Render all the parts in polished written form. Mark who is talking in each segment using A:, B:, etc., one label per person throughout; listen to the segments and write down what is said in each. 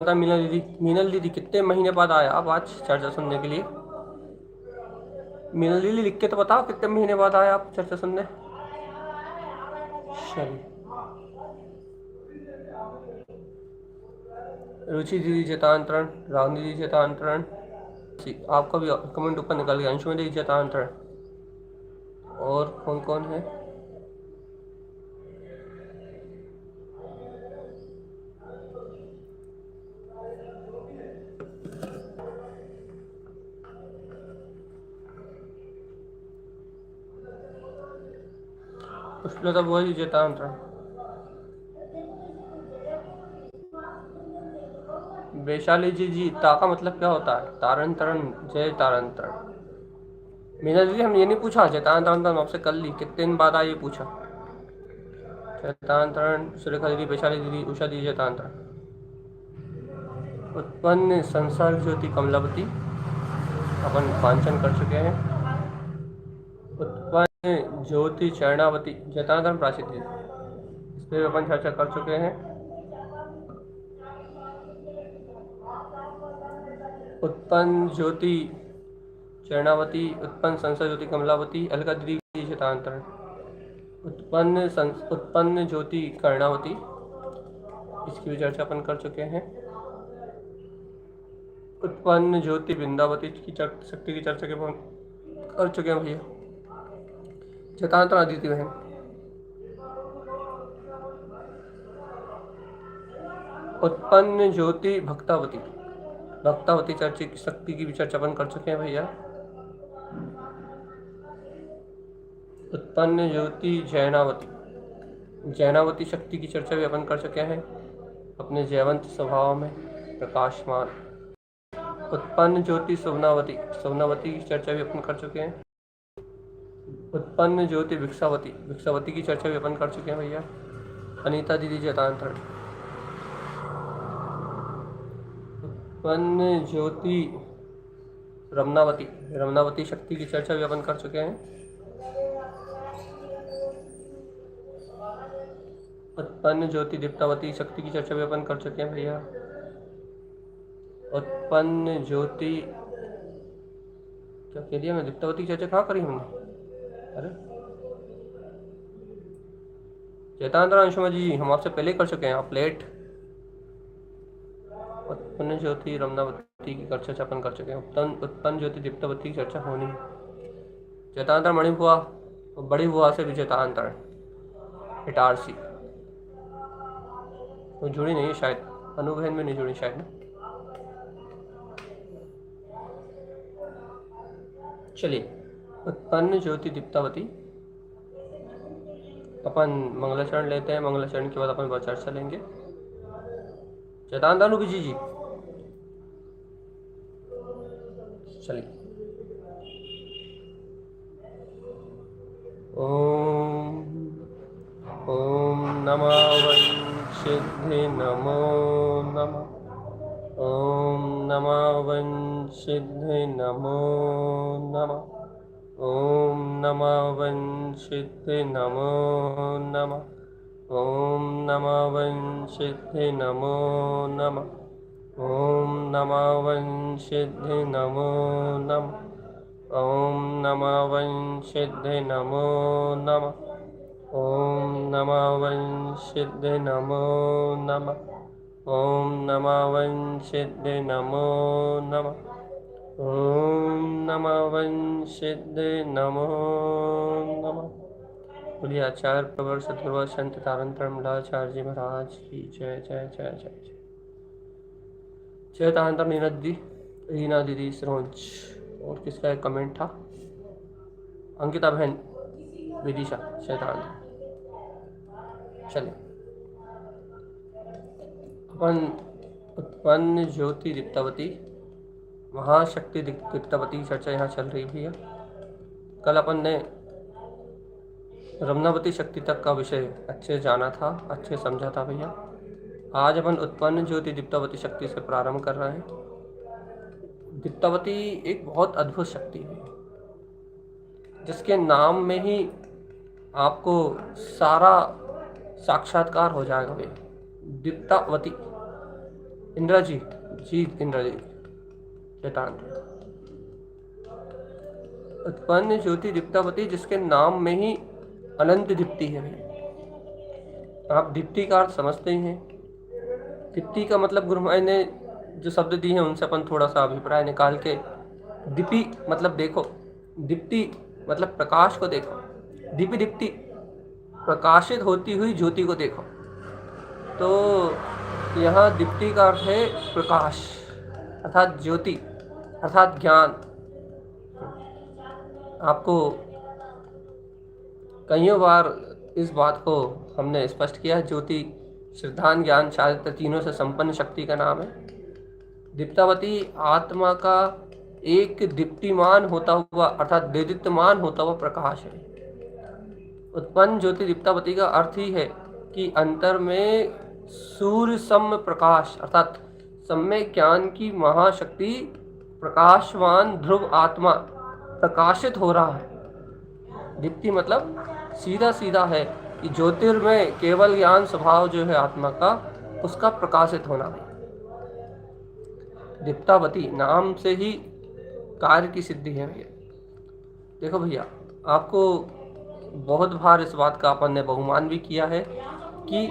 A: था मीनल दीदी कितने महीने बाद आया आप आज चर्चा सुनने के लिए। मीनल दीदी लिख के तो बताओ कितने महीने बाद आया आप चर्चा सुनने। चलिए। रुचि दीदी जतांतरण, रावनी दीदी जतांतरण, आपका भी कमेंट ऊपर निकल गया। अंशुमन दीदी जतांतरण। और कौन कौन है। पुष्पलता बुआ जी जतांतरण। वैशाली जी ता का मतलब क्या होता है। तारंतरण, जय तारंतरण। मीना दीदी हम ये नहीं पूछा जतांतरण तो हम आपसे कर ली कितने दिन बाद आया ये पूछा। जतांतरण सुरेखा दीदी, वैशाली दीदी, उषा दीदी जतांतरण। उत्पन्न संसर्ग ज्योति कमलावती अपन वांचन कर चुके हैं। उत्पन्न ज्योति चरणावती जतांतरण प्राची दीदी, इस पर अपन चर्चा कर चुके हैं। उत्पन्न ज्योति चरणावती, उत्पन्न संसर्ग ज्योति कमलावती, अलका दीदी जतांतरण। उत्पन्न ज्योति कर्णावती, इसकी भी चर्चा अपन कर चुके हैं। उत्पन्न ज्योति वृंदावती की शक्ति की चर्चा के अपन कर चुके हैं भैया। जतांतरण अदिति बहन। उत्पन्न ज्योति भक्तावती, भक्तावती चर्चा की शक्ति की भी चर्चा अपन कर चुके हैं भैया। उत्पन्न ज्योति जैनावती, जैनावती शक्ति की चर्चा भी अपन कर चुके हैं अपने जयवंत स्वभाव में प्रकाशमान। उत्पन्न ज्योति सुवनावती, सुवनावती की चर्चा भी अपन कर चुके हैं। उत्पन्न ज्योति भिक्षावती, भिक्षावती की चर्चा भी अपन कर चुके हैं भैया। अनीता दीदी जतांतरण। उत्पन्न ज्योति रमनावती, रमनावती शक्ति की चर्चा भी अपन कर चुके हैं। उत्पन्न ज्योति दीप्तावती शक्ति की चर्चा भी अपन कर चुके हैं भैया। उत्पन्न ज्योति क्या कह दिया मैं, दीप्तावती की चर्चा कहाँ करी हमने। अरे जयतांतरण अंशुमा जी हम आपसे पहले कर चुके हैं, आप लेट। उत्पन्न ज्योति रमनावती की चर्चा अपन कर चुके हैं। उत्पन्न ज्योति दीप्तावती की चर्चा होनी। जयतांतरण मणि बुआ, बड़ी बुआ से भी जयतांतरण। इटारसी वो जुड़ी नहीं है शायद, अनुभहन में नहीं जुड़ी शायद ना। चलिए। उत्पन्न ज्योति दीप्तावती, अपन मंगलाचरण लेते हैं, मंगलाचरण के बाद अपन चर्चा लेंगे। जयतांतरण जी जी। चलिए। ओम ओम नमः वंशिद्धे नमो नमः। ओम नमः वंशिद्धे नमो नमः। ओम नमः वंशिद्धे नमो नमः। ओम नमः वंशिद्धे नमो नमः। ओम नमः वंशिद्धे नमो नमः। ओम नमः वंशिद्धे नमो नमः। ओम नमः वंशिद्धे नमो नमः। ओम नमः वंशिद्धे नमो नमः। ओम नमः वंशिद्धे नमो नमः। बोलिए आचार्य प्रवर सदगुरु संत तारंतरण मलाचार्य जी महाराज की जय जय जय जय जय। जय तारंतरण रीना दीदी सरोज। और किसका एक कमेंट था, अंकिता बहन विदिशा शैतान। चलिए। अपन उत्पन्न ज्योति दीप्तावती महाशक्ति दीप्तावती की चर्चा यहाँ चल रही भैया। कल अपन ने रमनावती शक्ति तक का विषय अच्छे जाना था, अच्छे समझा था भैया। आज अपन उत्पन्न ज्योति दीप्तावती शक्ति से प्रारंभ कर रहे हैं। दीप्तावती एक बहुत अद्भुत शक्ति है जिसके नाम में ही आपको सारा साक्षात्कार हो जाएगा भैया। दीप्तावती इंद्रजीत चैतान। उत्पन्न ज्योति दीप्तावती, जिसके नाम में ही अनंत दीप्ति है। आप दीप्ति का अर्थ समझते ही हैं। दीप्ति का मतलब गुरु महाराज ने जो शब्द दिए हैं उनसे अपन थोड़ा सा अभिप्राय निकाल के, दीपी मतलब देखो, दीप्ति मतलब प्रकाश को देखो, दीपी दीप्ति प्रकाशित होती हुई ज्योति को देखो। तो यहाँ दीप्ति का अर्थ है प्रकाश अर्थात ज्योति अर्थात ज्ञान। आपको कईयों बार इस बात को हमने स्पष्ट किया, ज्योति श्रद्धान ज्ञान चारित्र तीनों से संपन्न शक्ति का नाम है। दीप्तावती आत्मा का एक दीप्तिमान होता हुआ अर्थात देदीप्यमान होता हुआ प्रकाश है। उत्पन्न ज्योति दीप्तावती का अर्थ ही है कि अंतर में सूर्य सम प्रकाश अर्थात सम्यक ज्ञान की महाशक्ति प्रकाशवान ध्रुव आत्मा प्रकाशित हो रहा है। दीप्ति मतलब सीधा सीधा है कि ज्योतिर्मय केवल ज्ञान स्वभाव जो है आत्मा का, उसका प्रकाशित होना है। दीप्तावती नाम से ही कार्य की सिद्धि है भैया। देखो भैया, आपको बहुत बार इस बात का अपन ने बहुमान भी किया है कि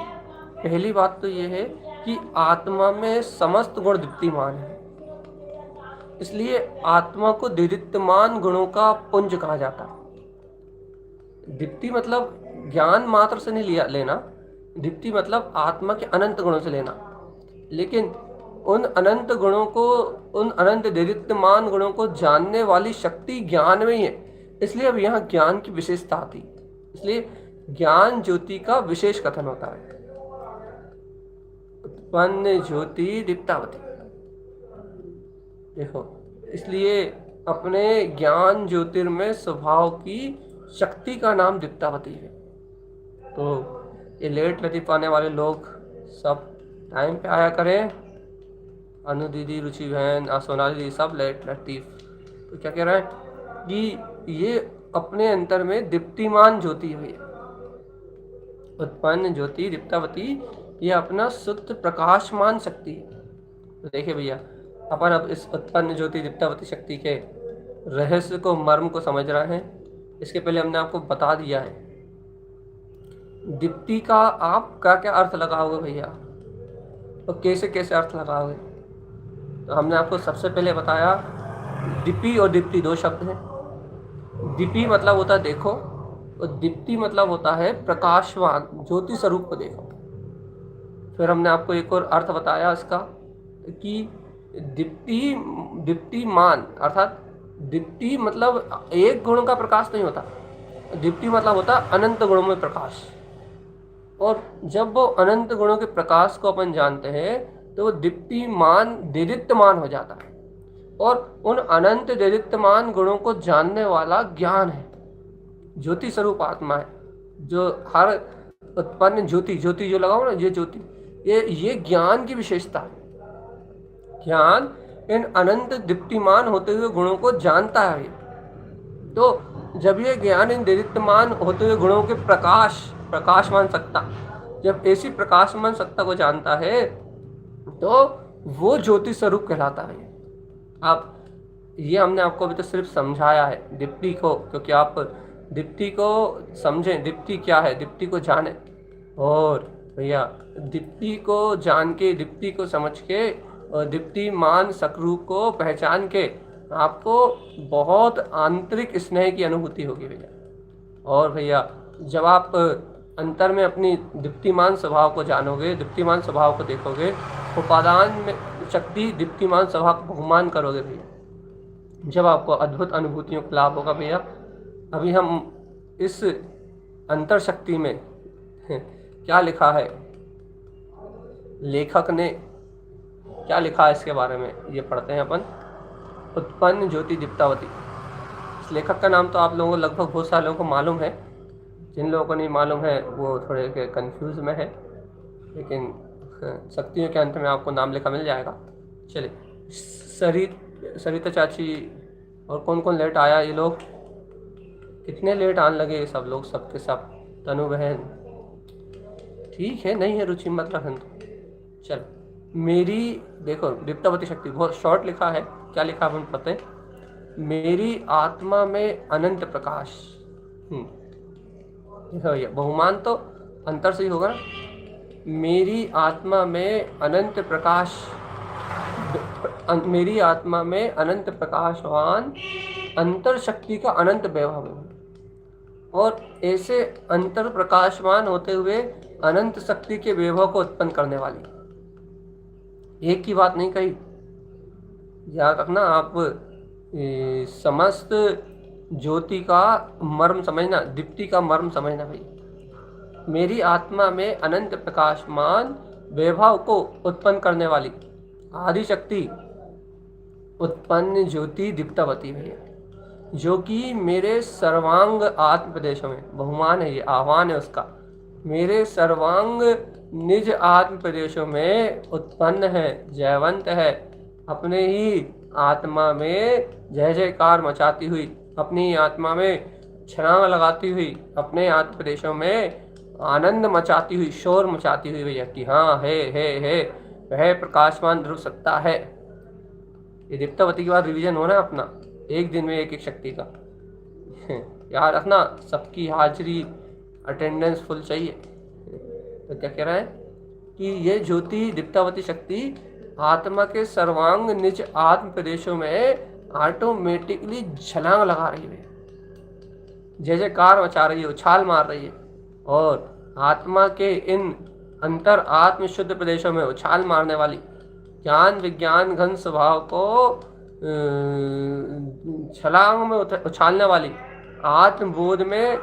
A: पहली बात तो ये है कि आत्मा में समस्त गुण दीप्तिमान है, इसलिए आत्मा को दीप्तिमान गुणों का पुंज कहा जाता है। दीप्ति मतलब ज्ञान मात्र से नहीं लेना, दीप्ति मतलब आत्मा के अनंत गुणों से लेना। लेकिन उन अनंत गुणों को, उन अनंत दीप्तिमान गुणों को जानने वाली शक्ति ज्ञान में ही है, इसलिए अब यहाँ ज्ञान की विशेषता आती, इसलिए ज्ञान ज्योति का विशेष कथन होता है। उत्पन्न ज्योति दीप्तावती, देखो इसलिए अपने ज्ञान ज्योतिर्मय स्वभाव की शक्ति का नाम दीप्तावती है। तो ये लेट लतीफ आने वाले लोग सब टाइम पे आया करें। अनु दीदी, रुचि बहन, सोनाली दीदी सब लेट लतीफ। तो क्या कह रहा है कि ये अपने अंतर में दीप्तिमान ज्योति है। उत्पन्न ज्योति दीप्तावती ये अपना शुद्ध प्रकाशमान शक्ति है। तो देखिए भैया, अपन अब इस उत्पन्न ज्योति दीप्तावती शक्ति के रहस्य को, मर्म को समझ रहे हैं। इसके पहले हमने आपको बता दिया है दीप्ति का आप क्या क्या अर्थ लगाओगे भैया, और कैसे कैसे अर्थ लगाओगे। तो हमने आपको सबसे पहले बताया दीपी और दीप्ति दो शब्द हैं। दीपी मतलब होता है देखो, और दीप्ति मतलब होता है प्रकाशवान ज्योति स्वरूप को देखो। फिर हमने आपको एक और अर्थ बताया इसका कि दीप्तिमान अर्थात दीप्ति मतलब एक गुण का प्रकाश नहीं होता, दीप्ति मतलब होता अनंत गुणों में प्रकाश। और जब वो अनंत गुणों के प्रकाश को अपन जानते हैं तो वो दीप्तिमान देदीप्यमान हो जाता है, और उन अनंत देदीप्यमान गुणों को जानने वाला ज्ञान है, ज्योति स्वरूप आत्मा है। जो हर उत्पन्न ज्योति जो लगाओ ना, ये ज्योति ये ज्ञान की विशेषता है। ज्ञान इन अनंत दीप्तिमान होते हुए गुणों को जानता है। तो जब ये ज्ञान इन दीप्तिमान होते हुए गुणों के प्रकाशमान सत्ता, जब ऐसी प्रकाशमान सत्ता को जानता है तो वो ज्योति स्वरूप कहलाता है। आप ये हमने आपको अभी तो सिर्फ समझाया है दीप्ति को, क्योंकि आप दीप्ति को समझें, दीप्ति क्या है, दीप्ति को जाने। और भैया दीप्ति को जान के, दीप्ति को समझ के और दीप्तिमान स्वरूप को पहचान के आपको बहुत आंतरिक स्नेह की अनुभूति होगी भैया। और भैया जब आप अंतर में अपनी दीप्तिमान स्वभाव को जानोगे, दीप्तिमान स्वभाव को देखोगे, उपादान में शक्ति दीप्तिमान स्वभाव को बहुमान करोगे भैया, जब आपको अद्भुत अनुभूतियों का लाभ होगा भैया। अभी हम इस अंतर शक्ति में क्या लिखा है, लेखक ने क्या लिखा है इसके बारे में ये पढ़ते हैं अपन। उत्पन्न ज्योति दीप्तावती, इस लेखक का नाम तो आप लोगों को लगभग बहुत सारे लोगों को मालूम है, जिन लोगों को नहीं मालूम है वो थोड़े के कंफ्यूज में है, लेकिन शक्तियों के अंत में आपको नाम लिखा मिल जाएगा। चलिए, सरिता चाची और कौन कौन लेट आया, ये लोग कितने लेट आने लगे, सब लोग सबके सब। तनु बहन ठीक है, नहीं है रुचि मत रखन। चल मेरी, देखो दीप्तावती शक्ति बहुत शॉर्ट लिखा है, क्या लिखा है अपन पता है, मेरी आत्मा में अनंत प्रकाश। देखो भैया, बहुमान तो अंतर से ही होगा ना। मेरी आत्मा में अनंत प्रकाश, मेरी आत्मा में अनंत प्रकाशवान अंतर शक्ति का अनंत वैभव है, और ऐसे अंतर प्रकाशमान होते हुए अनंत शक्ति के वैभव को उत्पन्न करने वाली। एक की बात नहीं कही, याद रखना आप। समस्त ज्योति का मर्म समझना, दीप्ति का मर्म समझना भाई। मेरी आत्मा में अनंत प्रकाशमान वैभव को उत्पन्न करने वाली आदि शक्ति उत्पन्न ज्योति दीप्तावती भैया, जो कि मेरे सर्वांग आत्म प्रदेशों में, बहुमान है ये, आह्वान है उसका, मेरे सर्वांग निज आत्म प्रदेशों में उत्पन्न है, जयवंत है, अपने ही आत्मा में जय जयकार मचाती हुई, अपनी आत्मा में छलांग लगाती हुई, अपने आत्म प्रदेशों में आनंद मचाती हुई, शोर मचाती हुई भैया कि हाँ है वह प्रकाशमान ध्रुव सत्ता है। ये दीप्तावती के बाद रिवीजन हो रहा है अपना, एक दिन में एक एक शक्ति का। याद रखना, सबकी हाजिरी अटेंडेंस फुल चाहिए। तो क्या कह रहा है कि ये ज्योति दीप्तावती शक्ति आत्मा के सर्वांग निज आत्म प्रदेशों में ऑटोमेटिकली छलांग लगा रही है, जय जयकार मचा रही है, उछाल मार रही है, और आत्मा के इन अंतर आत्म शुद्ध प्रदेशों में उछाल मारने वाली ज्ञान विज्ञान घन स्वभाव को छलांग में उछालने वाली, आत्मबोध में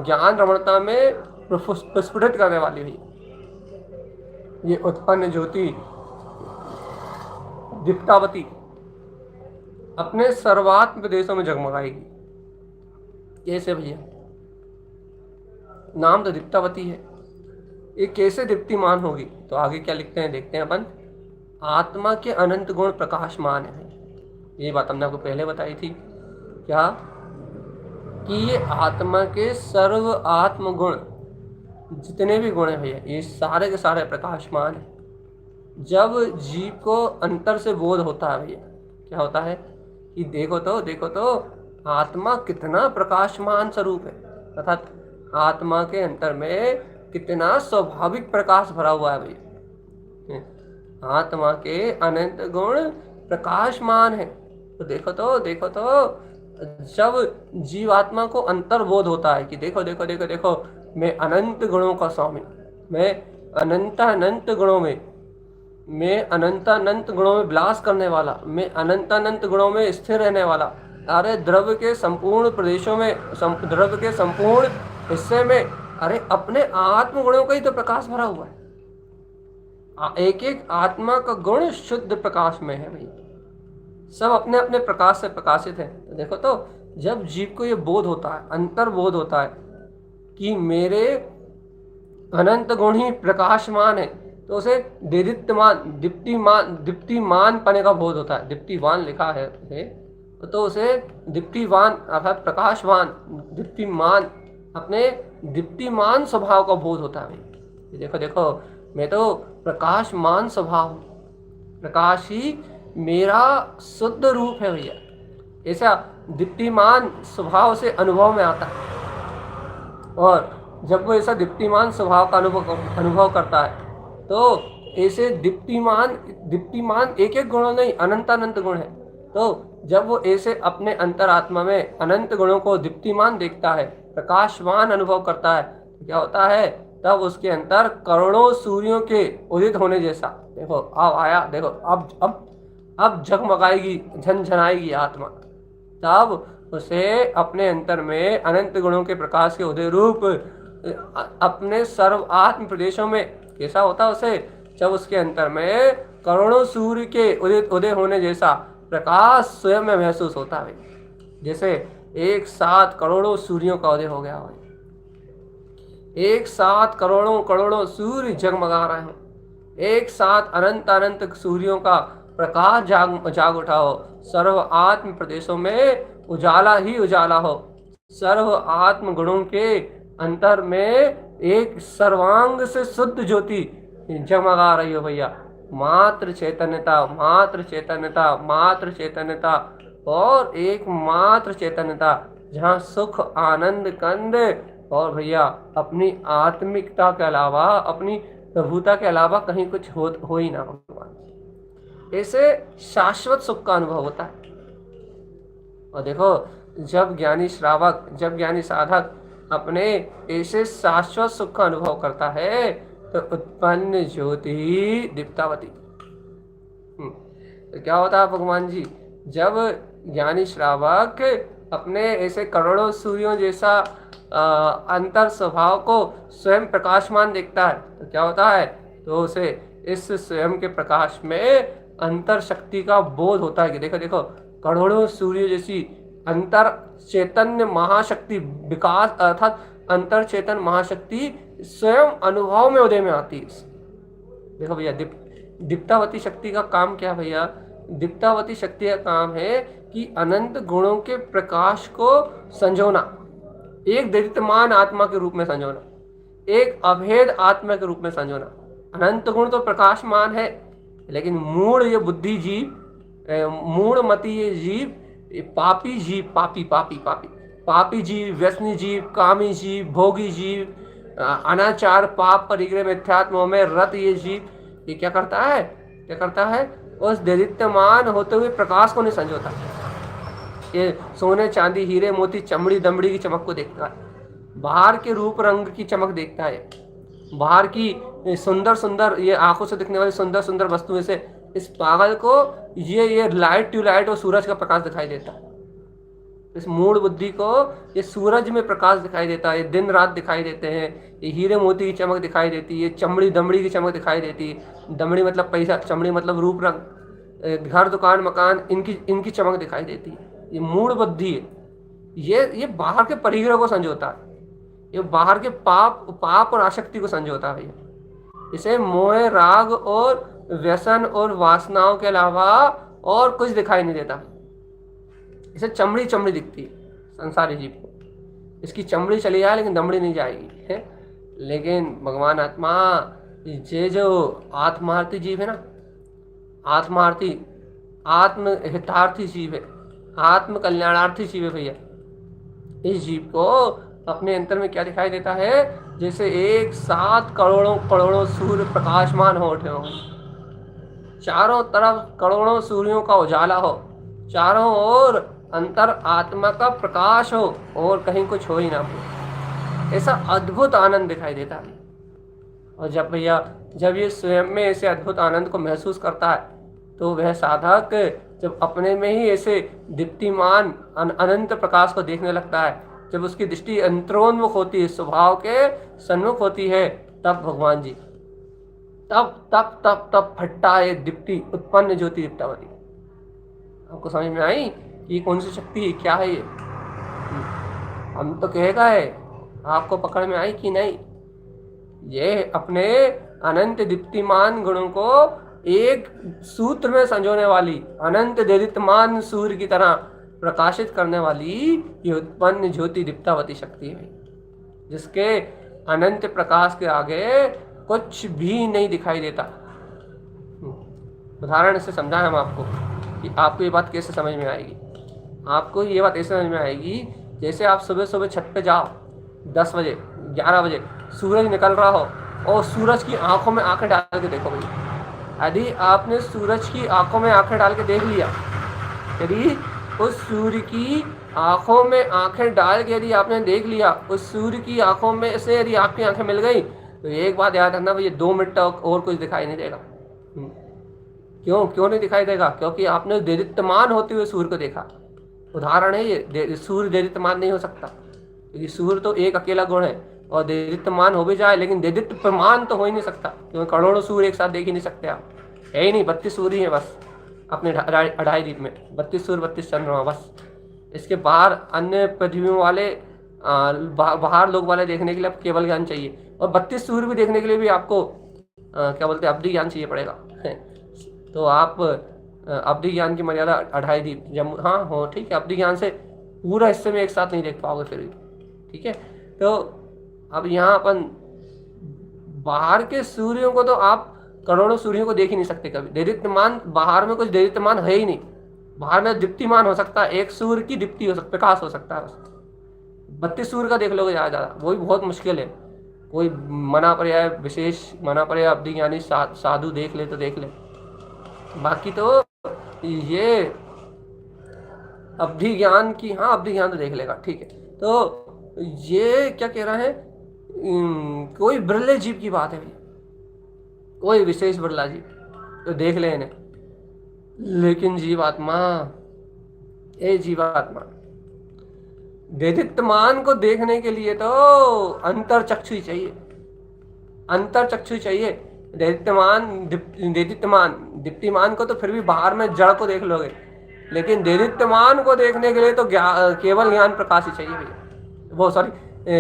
A: ज्ञान रमणता में प्रस्फुटित करने वाली हुई ये उत्पन्न ज्योति दीप्तावती अपने सर्वात्म प्रदेशों में जगमगाएगी। कैसे भैया? नाम तो दीप्तावती है, ये कैसे दीप्तिमान होगी? तो आगे क्या लिखते हैं देखते हैं अपन। आत्मा के अनंत गुण प्रकाशमान है, ये बात हमने आपको पहले बताई थी क्या, कि ये आत्मा के सर्व आत्म गुण, जितने भी गुण हैं भैया, ये सारे के सारे प्रकाशमान है। जब जीव को अंतर से बोध होता है भैया, क्या होता है कि देखो तो आत्मा कितना प्रकाशमान स्वरूप है, अर्थात आत्मा के अंतर में कितना स्वाभाविक प्रकाश भरा हुआ है भैया। आत्मा के अनंत गुण प्रकाशमान है। तो देखो तो जब जीवात्मा को अंतर बोध होता है कि देखो मैं अनंत गुणों का स्वामी, मैं अनंत गुणों में विलास करने वाला, मैं अनंत गुणों में स्थिर रहने वाला, अरे द्रव्य के संपूर्ण प्रदेशों में, द्रव्य के संपूर्ण हिस्से में, अरे अपने आत्म गुणों का ही तो प्रकाश भरा हुआ है। एक एक आत्मा का गुण शुद्ध प्रकाश में है भाई, सब अपने अपने प्रकाश से प्रकाशित है। तो देखो तो जब जीव को ये बोध होता है, अंतर बोध होता है कि मेरे अनंत गुण ही प्रकाशमान है, तो उसे दीप्तिमान पने का बोध होता है। दीप्तिवान लिखा है तो उसे दीप्तिवान अर्थात प्रकाशवान, दीप्तिमान, अपने दीप्तिमान स्वभाव का बोध होता है भाई। देखो मैं तो प्रकाशमान स्वभाव, प्रकाश ही मेरा शुद्ध रूप है भैया। ऐसा दीप्तिमान स्वभाव से अनुभव में आता है, और जब वो ऐसा दीप्तिमान स्वभाव का अनुभव करता है तो ऐसे दीप्तिमान एक एक गुणों नहीं, अनंत गुण है। तो जब वो ऐसे अपने अंतरात्मा में अनंत गुणों को दीप्तिमान देखता है, प्रकाशवान अनुभव करता है, तो क्या होता है, तब उसके अंतर करोड़ों सूर्यों के उदित होने जैसा, देखो अब आया, देखो अब जगमगाएगी, झनझनाएगी आत्मा। तब उसे अपने अंतर में अनंत गुणों के प्रकाश के उदय रूप अपने सर्व आत्म प्रदेशों में कैसा होता है उसे, जब उसके अंतर में करोड़ों सूर्य के उदय होने जैसा प्रकाश स्वयं में महसूस होता है, जैसे एक साथ करोड़ों सूर्यों का उदय हो गया हो, एक साथ करोड़ों सूर्य जगमगा रहे हो, एक साथ अनंत सूर्यों का प्रकाश जाग उठा हो, सर्व आत्म प्रदेशों में उजाला ही उजाला हो, सर्व आत्म गुणों के अंतर में एक सर्वांग से शुद्ध ज्योति जगमगा रही हो भैया। मात्र चैतन्यता, मात्र चैतन्यता, मात्र चैतन्यता और एकमात्र चैतन्यता, जहाँ सुख आनंद कंद और भैया अपनी आत्मिकता के अलावा, अपनी प्रभुता के अलावा कहीं कुछ हो ही ना भगवान। ऐसे शाश्वत सुख का अनुभव होता है। और देखो, जब ज्ञानी श्रावक, जब ज्ञानी साधक अपने ऐसे शाश्वत सुख का अनुभव करता है तो उत्पन्न ज्योति दीप्तावती। तो क्या होता है भगवान जी, जब ज्ञानी श्रावक अपने ऐसे करोड़ों सूर्यों जैसा अंतर स्वभाव को स्वयं प्रकाशमान देखता है तो क्या होता है, तो उसे इस स्वयं के प्रकाश में अंतर शक्ति का बोध होता है कि देखो देखो, करोड़ों सूर्य जैसी अंतर चैतन्य महाशक्ति विकास अर्थात अंतर चेतन महाशक्ति स्वयं अनुभव में उदय में आती है। देखो भैया, दीप्तावती शक्ति का काम क्या भैया, दीप्तावती शक्ति का काम है कि अनंत गुणों के प्रकाश को संजोना, एक दीप्तमान आत्मा के रूप में संजोना, एक अभेद आत्मा के रूप में संजोना। अनंत गुण तो प्रकाशमान है, लेकिन मूढ़ ये बुद्धि जीव, मूढ़ मती ये जीव, पापी जीव, पापी पापी पापी पापी जीव, व्यसनी जीव, कामी जीव, भोगी जीव, अनाचार पाप परिग्रह मिथ्यात्म में रत ये जीव, ये क्या करता है, क्या करता है, उस दैदित्यमान होते हुए प्रकाश को नहीं संजोता। ये सोने चांदी हीरे मोती चमड़ी दमड़ी की चमक को देखता है, बाहर के रूप रंग की चमक देखता है, बाहर की सुंदर सुंदर ये आंखों से दिखने वाली सुंदर सुंदर वस्तुएं से इस पागल को ये लाइट ट्यूबलाइट और सूरज का प्रकाश दिखाई देता है। इस मूढ़ बुद्धि को ये सूरज में प्रकाश दिखाई देता है, ये दिन रात दिखाई देते हैं, ये हीरे मोती की चमक दिखाई देती है, चमड़ी दमड़ी की चमक दिखाई देती है। दमड़ी मतलब पैसा, चमड़ी मतलब रूप रंग, घर दुकान मकान, इनकी चमक दिखाई देती है। ये मूढ़ बुद्धि है, ये बाहर के परिग्रह को संजोता है, ये बाहर के पाप और आसक्ति को संजोता है। इसे मोह राग और व्यसन और वासनाओं के अलावा और कुछ दिखाई नहीं देता। इसे चमड़ी चमड़ी दिखती है संसारी जीव को, इसकी चमड़ी चली जाए लेकिन दमड़ी नहीं जाएगी है। लेकिन भगवान आत्मा, ये जो आत्मार्थी जीव है ना, आत्मार्थी आत्म हितार्थी जीव है, आत्म कल्याणार्थी जीव है भैया, इस जीव को अपने अंतर में क्या दिखाई देता है, जैसे एक साथ करोड़ों करोड़ों सूर्य प्रकाशमान हो उठे हों, चारों तरफ करोड़ों सूर्यों का उजाला हो, चारों ओर अंतर आत्मा का प्रकाश हो और कहीं कुछ हो ही ना हो, ऐसा अद्भुत आनंद दिखाई देता है। और जब भैया, जब ये स्वयं में ऐसे अद्भुत आनंद को महसूस करता है तो वह साधक जब अपने में ही ऐसे दीप्तिमान अनंत प्रकाश को देखने लगता है, जब उसकी दृष्टि अंतरोन्मुख होती है, स्वभाव के सन्मुख होती है, तब भगवान जी, तब तब तब तब फट्टा ये दीप्ति उत्पन्न ज्योति दीप्तावती। आपको समझ में आई कि ये कौन सी शक्ति है, क्या है ये? हम तो कहेगा है, आपको पकड़ में आई कि नहीं? ये अपने अनंत दीप्तिमान गुणों को एक सूत्र में संजोने वाली, अनंत दीप्तिमान सूर्य की तरह प्रकाशित करने वाली ये उत्पन्न ज्योति दीप्तावती शक्ति है, जिसके अनंत प्रकाश के आगे कुछ भी नहीं दिखाई देता। उदाहरण से समझाएं हम आपको कि आपको ये बात कैसे समझ में आएगी। आपको ये बात ऐसे समझ में आएगी जैसे आप सुबह सुबह छत पे जाओ, 10 बजे 11 बजे सूरज निकल रहा हो और सूरज की आंखों में आंखें डाल के देखो भाई। यदि आपने सूरज की आंखों में आंखें डाल के देख लिया, यदि उस सूर्य की आंखों में आंखें डाल के यदि आपने देख लिया, उस सूर्य की आंखों में से यदि आपकी आंखें मिल गई, तो एक बात याद रखना भाई, 2 मिनट तक और कुछ दिखाई नहीं देगा। क्यों नहीं दिखाई देगा? क्योंकि आपने दैदित्यमान होते हुए सूर्य को देखा। उदाहरण है ये, सूर्य दैदित्यमान नहीं हो सकता, क्योंकि सूर्य तो एक अकेला गुण है, और दैदित्यमान हो भी जाए लेकिन दैदित्य प्रमाण तो हो ही नहीं सकता, क्योंकि करोड़ों सूर्य एक साथ देख ही नहीं सकते आप। है ही नहीं, 32 सूर्य हैं बस अपने 2.5 दीप में, 32 सूर्य 32 चंद्रमा बस। इसके बाहर अन्य पृथ्वियों वाले बाहर लोग वाले देखने के लिए आपको केवल ज्ञान चाहिए, और 32 सूर्य भी देखने के लिए भी आपको क्या बोलते हैं, अवधि ज्ञान चाहिए पड़ेगा। तो आप अवधि ज्ञान की मर्यादा 2.5 दीप, जब हाँ हो ठीक है, अवधि ज्ञान से पूरा हिस्से में एक साथ नहीं देख पाओगे फिर भी, ठीक है। तो अब यहाँ अपन बाहर के सूर्यों को तो आप करोड़ों सूर्यों को देख ही नहीं सकते कभी। देदीप्यमान, बाहर में कुछ देदीप्यमान है ही नहीं। बाहर में दीप्तिमान हो सकता है, एक सूर्य की दीप्ति हो सकती, प्रकाश हो सकता है बस। 32 सूर्य का देख लोगे ज़्यादा, वो भी बहुत मुश्किल है। कोई मना पर्याय विशेष, मना पर्याय अवधि यानी साधु देख ले तो देख ले, बाकी तो ये अवधि ज्ञान की, हाँ अवधि ज्ञान तो देख लेगा, ठीक है। तो ये क्या कह रहा है, कोई बिरले जीव की बात है भाई, कोई विशेष बिरला जीव तो देख ले इन्हें। लेकिन जीवात्मा, ए जीवात्मा, देदीप्यमान को देखने के लिए तो अंतर चक्षु ही चाहिए, अंतर चक्षु चाहिए। देदीप्यमान दीप्तिमान को तो फिर भी बाहर में जड़ को देख लोगे, लेकिन देदीप्यमान को देखने के लिए तो केवल ज्ञान प्रकाश ही चाहिए भैया। वो सॉरी,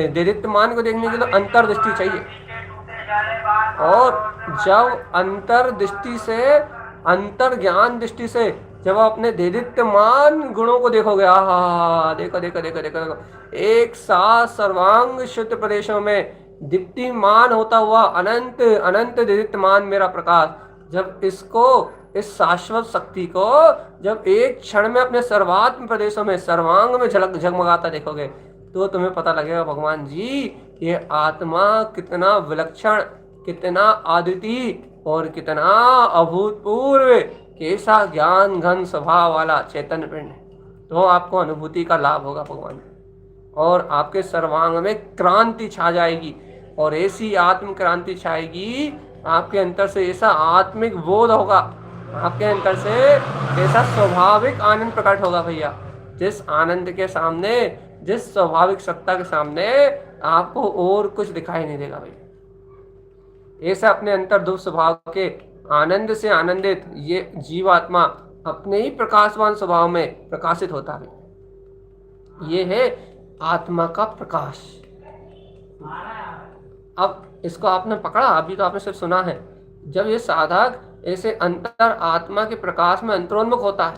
A: देदीप्यमान को देखने के लिए अंतर्दृष्टि चाहिए। और जब अंतर्दृष्टि से, अंतर ज्ञान दृष्टि से जब आप अपने देदीप्यमान गुणों को देखोगे, आहा देखो देखो देखो देखो देखो, एक साथ सर्वांग शुद्ध प्रदेशों में दीप्तिमान होता हुआ अनंत अनंत देदीप्यमान मेरा प्रकाश, जब इसको, इस शाश्वत शक्ति को जब एक क्षण में अपने सर्वात्म प्रदेशों में सर्वांग में झलक झगमगाता देखोगे, तो तुम्हें पता लगेगा भगवान जी ये आत्मा कितना विलक्षण, कितना अद्वितीय और कितना अभूतपूर्व, कैसा ज्ञान घन स्वभाव वाला चैतन्य पिंड है। तो आपको अनुभूति का लाभ होगा भगवान, और आपके सर्वांग में क्रांति छा जाएगी, और ऐसी आत्म क्रांति छाएगी आपके अंतर से, ऐसा आत्मिक बोध होगा आपके अंतर से, ऐसा स्वाभाविक आनंद प्रकट होगा भैया, जिस आनंद के सामने, जिस स्वाभाविक सत्ता के सामने आपको और कुछ दिखाई नहीं देगा भैया। ऐसा अपने अंतर दो स्वभाव के आनंद से आनंदित ये जीवात्मा अपने ही प्रकाशवान स्वभाव में प्रकाशित होता है। ये है आत्मा का प्रकाश। अब इसको आपने पकड़ा, अभी तो आपने सिर्फ सुना है। जब ये साधक ऐसे अंतर आत्मा के प्रकाश में अंतरोन्मुख होता है,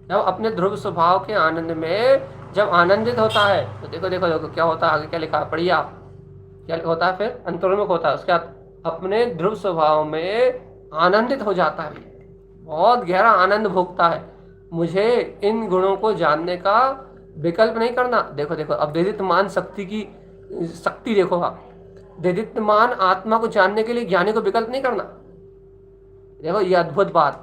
A: जब अपने ध्रुव स्वभाव के आनंद में जब आनंदित होता है, तो देखो देखो देखो क्या होता है, आगे क्या लिखा है पढ़िए आप, क्या होता है, फिर अंतरोन्मुख होता है, उसके बाद अपने ध्रुव स्वभाव में आनंदित हो जाता है, बहुत गहरा आनंद भोगता है। मुझे इन गुणों को जानने का विकल्प नहीं करना। देखो देखो, अब देदीप्यमान शक्ति की शक्ति देखो आप, देदीप्यमान आत्मा को जानने के लिए ज्ञानी को विकल्प नहीं करना। देखो ये अद्भुत बात,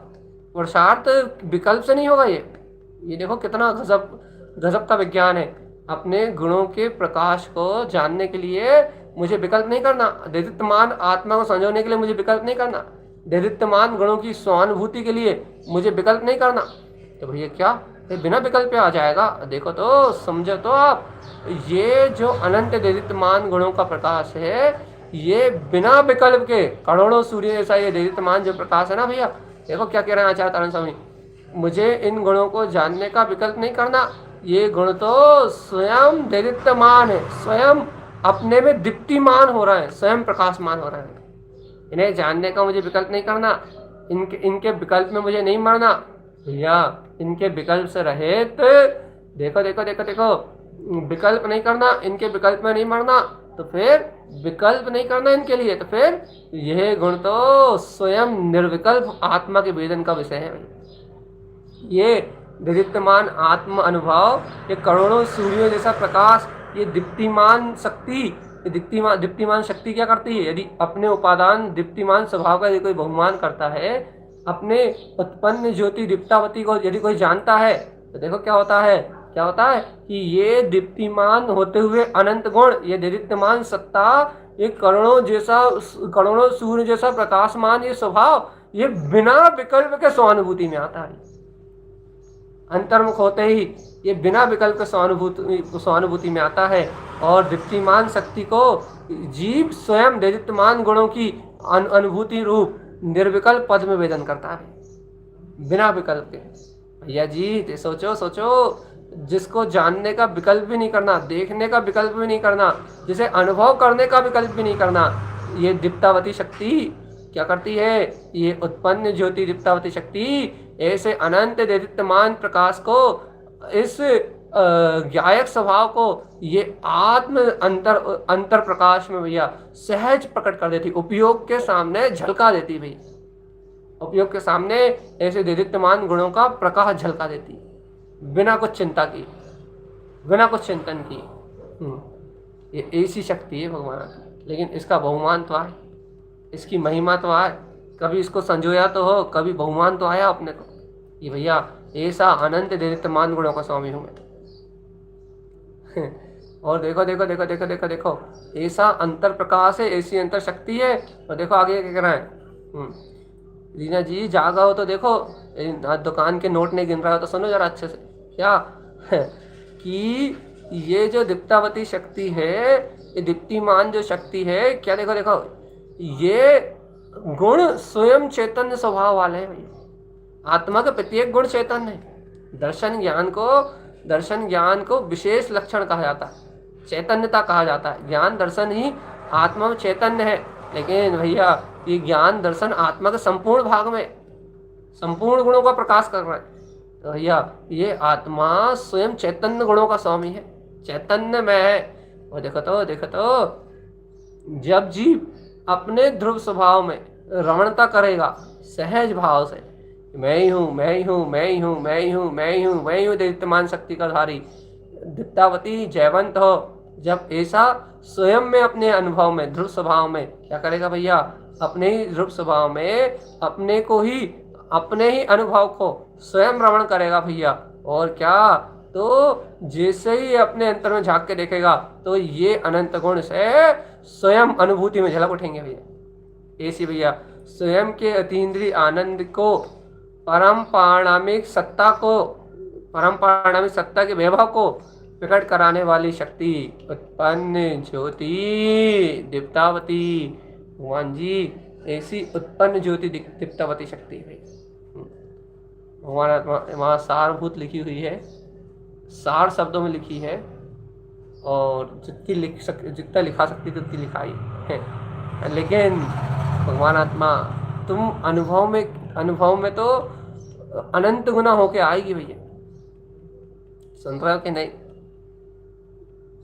A: पुरुषार्थ विकल्प से नहीं होगा ये देखो कितना गजब गजब का विज्ञान है। अपने गुणों के प्रकाश को जानने के लिए मुझे विकल्प नहीं करना, देदीप्यमान आत्मा को समझाने के लिए मुझे विकल्प नहीं करना, देदीप्यमान गुणों की स्वानुभूति के लिए मुझे विकल्प नहीं करना। तो भैया क्या ये बिना विकल्प पे आ जाएगा? देखो तो, समझो तो आप, ये जो अनंत देदीप्यमान गुणों का प्रकाश है, ये बिना विकल्प के करोड़ों सूर्य जैसा ये देदीप्यमान जो प्रकाश है ना भैया, देखो क्या कह रहे हैं आचार्य तारण स्वामी, मुझे इन गुणों को जानने का विकल्प नहीं करना। ये गुण तो स्वयं देदीप्यमान है, स्वयं अपने में दीप्तिमान हो रहा है, स्वयं प्रकाशमान हो रहा है। इन्हें जानने का मुझे विकल्प नहीं करना, इनके विकल्प में मुझे नहीं मरना भैया, इनके विकल्प से रहित। देखो देखो देखो देखो, विकल्प नहीं करना, इनके विकल्प में नहीं मरना, तो फिर विकल्प नहीं करना इनके लिए, तो फिर यह गुण तो स्वयं निर्विकल्प आत्मा के वेदन का विषय है। ये देदीप्यमान आत्म अनुभव, ये करोड़ों सूर्यों जैसा प्रकाश, ये दीप्तिमान शक्ति, दीप्तिमान शक्ति क्या करती है? यदि अपने उपादान दीप्तिमान स्वभाव का यदि कोई बहुमान करता है, अपने उत्पन्न ज्योति दीप्तावती को यदि कोई जानता है, तो देखो क्या होता है, क्या होता है कि ये दीप्तिमान होते हुए अनंत गुण, ये देदीप्यमान सत्ता, ये करोड़ों सूर्य जैसा प्रकाशमान ये स्वभाव, ये बिना विकल्प के स्वानुभूति में आता है। अंतर्मुख होते ही ये बिना विकल्प के स्वानुभूति में आता है, और दीप्तिमान शक्ति को जीव स्वयं देदीप्यमान गुणों की अनुभूति रूप निर्विकल्प पद में वेदन करता है, बिना विकल्प के। भैया जी सोचो सोचो, जिसको जानने का विकल्प भी नहीं करना, देखने का विकल्प भी नहीं करना, जिसे अनुभव करने का विकल्प भी नहीं करना, ये दीप्तावती शक्ति क्या करती है? ये उत्पन्न ज्योति दीप्तावती शक्ति ऐसे अनंत देदीप्यमान प्रकाश को इस ज्ञायक स्वभाव को ये आत्म अंतर अंतर प्रकाश में भैया सहज प्रकट कर देती, उपयोग के सामने झलका देती भैया, उपयोग के सामने ऐसे देदीप्यमान गुणों का प्रकाश झलका देती, बिना कुछ चिंता की, बिना कुछ चिंतन की। ये ऐसी शक्ति है भगवान की, लेकिन इसका बहुमान तो आए, इसकी महिमा तो आए, कभी इसको संजोया तो हो, कभी बहुमान तो आया अपने को कि भैया ऐसा अनंत देदीप्यमान गुणों का स्वामी हूं मैं। और देखो देखो देखो देखो देखो देखो, ऐसा अंतर प्रकाश है, ऐसी अंतर शक्ति है। और देखो आगे क्या कह रहा है, रीना जी जागा हो तो देखो, दुकान के नोट नहीं गिन रहा हो तो सुनो जरा अच्छे से। क्या कि ये जो दीप्तावती शक्ति है, ये दीप्तिमान जो शक्ति है, क्या देखो देखो, ये गुण स्वयं चैतन्य स्वभाव वाले हैं भैया। आत्मा का प्रत्येक गुण चैतन्य है। दर्शन ज्ञान को विशेष लक्षण कहा जाता है, चैतन्यता कहा जाता है। ज्ञान दर्शन ही आत्मा में चैतन्य है, लेकिन भैया ये ज्ञान दर्शन आत्मा के संपूर्ण भाग में संपूर्ण गुणों का प्रकाश कर रहा है। तो भैया ये आत्मा स्वयं चैतन्य गुणों का स्वामी है, चैतन्य में है। और देखो तो जब जीव अपने ध्रुव स्वभाव में रमणता करेगा सहज भाव से, मैं ही हूँ मैं ही हूँ मैं ही हूँ मैं ही हूँ मैं ही हूँ मैं ही हूँ दीप्तमान शक्ति का धारी, दीप्तावती जयवंत हो, जब ऐसा स्वयं में अपने अनुभव में ध्रुव स्वभाव में क्या करेगा भैया, अपने ही ध्रुव स्वभाव में अपने को ही, अपने ही अनुभव को स्वयं रमण करेगा भैया। और क्या, तो जैसे ही अपने अंतर में झांक के देखेगा तो ये अनंत गुण से स्वयं अनुभूति में झलक उठेंगे भैया। ऐसी भैया स्वयं के अतीन्द्रिय आनंद को, परम पारणामिक सत्ता को, परम पारणामिक सत्ता के वैभव को प्रकट कराने वाली शक्ति उत्पन्न ज्योति दीप्तावती भगवान जी, ऐसी उत्पन्न ज्योति दीप्तावती शक्ति है भगवान। वहाँ सारभूत लिखी हुई है, सार शब्दों में लिखी है, और जितना लिखा सकती है उतनी लिखाई है। लेकिन भगवान आत्मा तुम अनुभव में तो अनंत गुना होके आएगी भैया, सुन रहे हो कि नहीं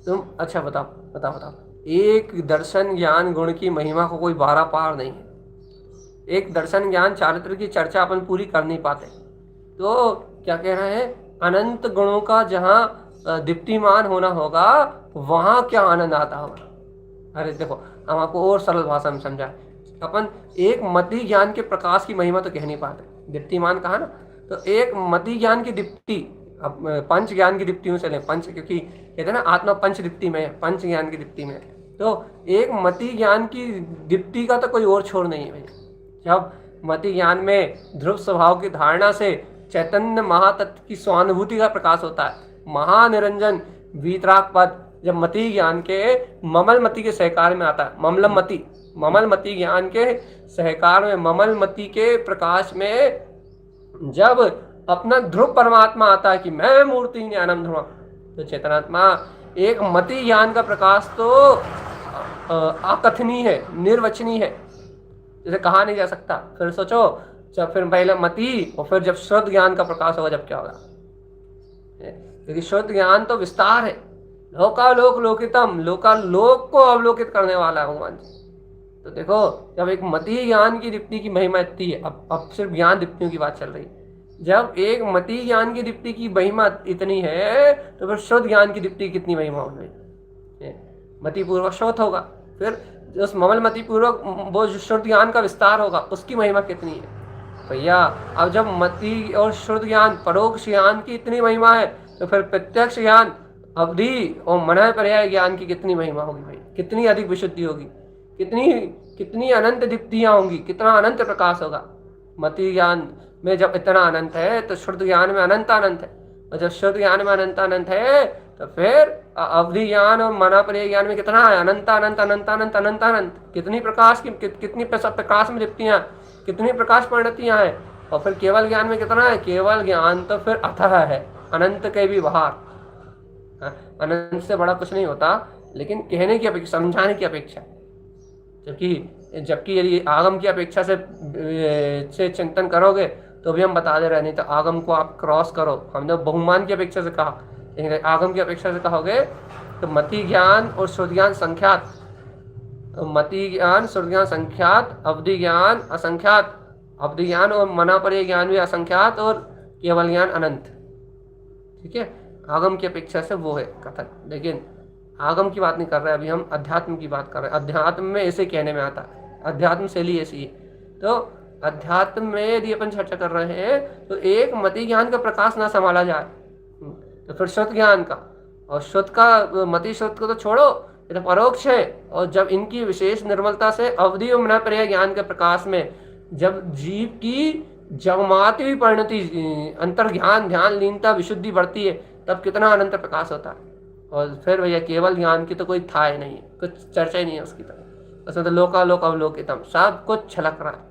A: तुम? अच्छा बताओ, एक दर्शन ज्ञान गुण की महिमा को कोई 12 पार नहीं है। एक दर्शन ज्ञान चारित्र की चर्चा अपन पूरी कर नहीं पाते, तो क्या कह रहे हैं, अनंत गुणों का जहाँ दीप्तिमान होना होगा वहाँ क्या आनंद आता होगा। अरे देखो हम आपको और सरल भाषा में समझाएं, अपन एक मति ज्ञान के प्रकाश की महिमा तो कह नहीं पाते, दीप्तिमान कहा ना, तो एक मति ज्ञान की दीप्ति, अब पंच ज्ञान की दीप्तियों से लें, पंच क्योंकि कहते हैं ना आत्मा पंच दीप्ति में है, पंच ज्ञान की दीप्ति में है, तो एक मति ज्ञान की दीप्ति का तो कोई और छोर नहीं है भैया। जब मति ज्ञान में ध्रुव स्वभाव की धारणा से चैतन्य महातत्व की स्वानुभूति का प्रकाश होता है, महानिरंजन वीतराग पद जब मति ज्ञान के ममल मति के सहकार में आता है, ममल मति ज्ञान के सहकार में, ममल मति के प्रकाश में जब अपना ध्रुव परमात्मा आता है कि मैं मूर्ति ज्ञानम ध्रुवम, तो चेतनात्मा एक मति ज्ञान का प्रकाश तो अकथनीय है, निर्वचनीय है, जैसे कहा नहीं जा सकता। फिर सोचो, जब फिर पहले मति और फिर जब शुद्ध ज्ञान का प्रकाश होगा जब क्या होगा, क्योंकि शुद्ध ज्ञान तो विस्तार है, लोकालोक लोकितम, लोकालोक को अवलोकित करने वाला है भगवान जी। तो देखो जब एक मति ज्ञान की दीप्ति की महिमा इतनी है, अब सिर्फ ज्ञान दीप्तियों की बात चल रही है, जब एक मति ज्ञान की दीप्ति की महिमा इतनी है तो फिर शुद्ध ज्ञान की दीप्ति कितनी महिमा हो गई। मति पूर्वक शोध होगा, फिर उस ममल मति पूर्वक वो जो शुद्ध ज्ञान का विस्तार होगा उसकी महिमा कितनी है भैया। अब जब मति और शुद्ध ज्ञान परोक्ष ज्ञान की इतनी महिमा है तो फिर प्रत्यक्ष ज्ञान अवधि और मन पर्याय ज्ञान की कितनी महिमा होगी भाई, कितनी अधिक विशुद्धि होगी, कितनी अनंत दीप्तियां होंगी, कितना अनंत प्रकाश होगा। मति ज्ञान में जब इतना अनंत है तो शुद्ध ज्ञान में अनंत अनंत है, और जब शुद्ध ज्ञान में अनंत अनंत है तो फिर अवधि ज्ञान और मनापर्य ज्ञान में कितना है, अनंत अनंत अनंत अनंत अनंत अनंत। कितनी प्रकाश की कितनी प्रकाश में दीप्तियां, कितनी प्रकाश परिणतियां हैं। और फिर केवल ज्ञान में कितना है, केवल ज्ञान तो फिर अथः है, अनंत के भी बाहर। अनंत से बड़ा कुछ नहीं होता, लेकिन कहने की अपेक्षा, समझाने की अपेक्षा, जबकि यदि आगम की अपेक्षा से चिंतन करोगे तो भी हम बता दे रहे, नहीं तो आगम को आप क्रॉस करो। हमने बहुमान की अपेक्षा से कहा, लेकिन आगम की अपेक्षा से कहोगे तो मति ज्ञान और श्रुति ज्ञान संख्यात, मति ज्ञान श्रुति ज्ञान संख्यात, अवधि ज्ञान असंख्यात, अवधि ज्ञान और मना पर ज्ञान भी असंख्यात और केवल ज्ञान अनंत। ठीक है, आगम की अपेक्षा से वो है कथन, लेकिन आगम की बात नहीं कर रहे, अभी हम अध्यात्म की बात कर रहे हैं। अध्यात्म में ऐसे कहने में आता है, अध्यात्म शैली ऐसी है। तो अध्यात्म में यदि अपन चर्चा कर रहे हैं तो एक मति ज्ञान का प्रकाश ना संभाला जाए तो फिर श्रुत ज्ञान का, और श्रुत का मति श्रुत को तो छोड़ो, ये तो परोक्ष है। और जब इनकी विशेष निर्मलता से अवधि और मना पर्याय ज्ञान के प्रकाश में जब जीव की जगमाती हुई परिणति, अंतर ज्ञान, ध्यान, लीनता, विशुद्धि बढ़ती है, तब कितना अनंत प्रकाश होता है। और फिर भैया केवल ज्ञान की तो कोई था ही नहीं, कुछ चर्चा ही नहीं है उसकी तरफ, उसमें तो लोकालोक अवलोकितम सब कुछ छलक रहा है।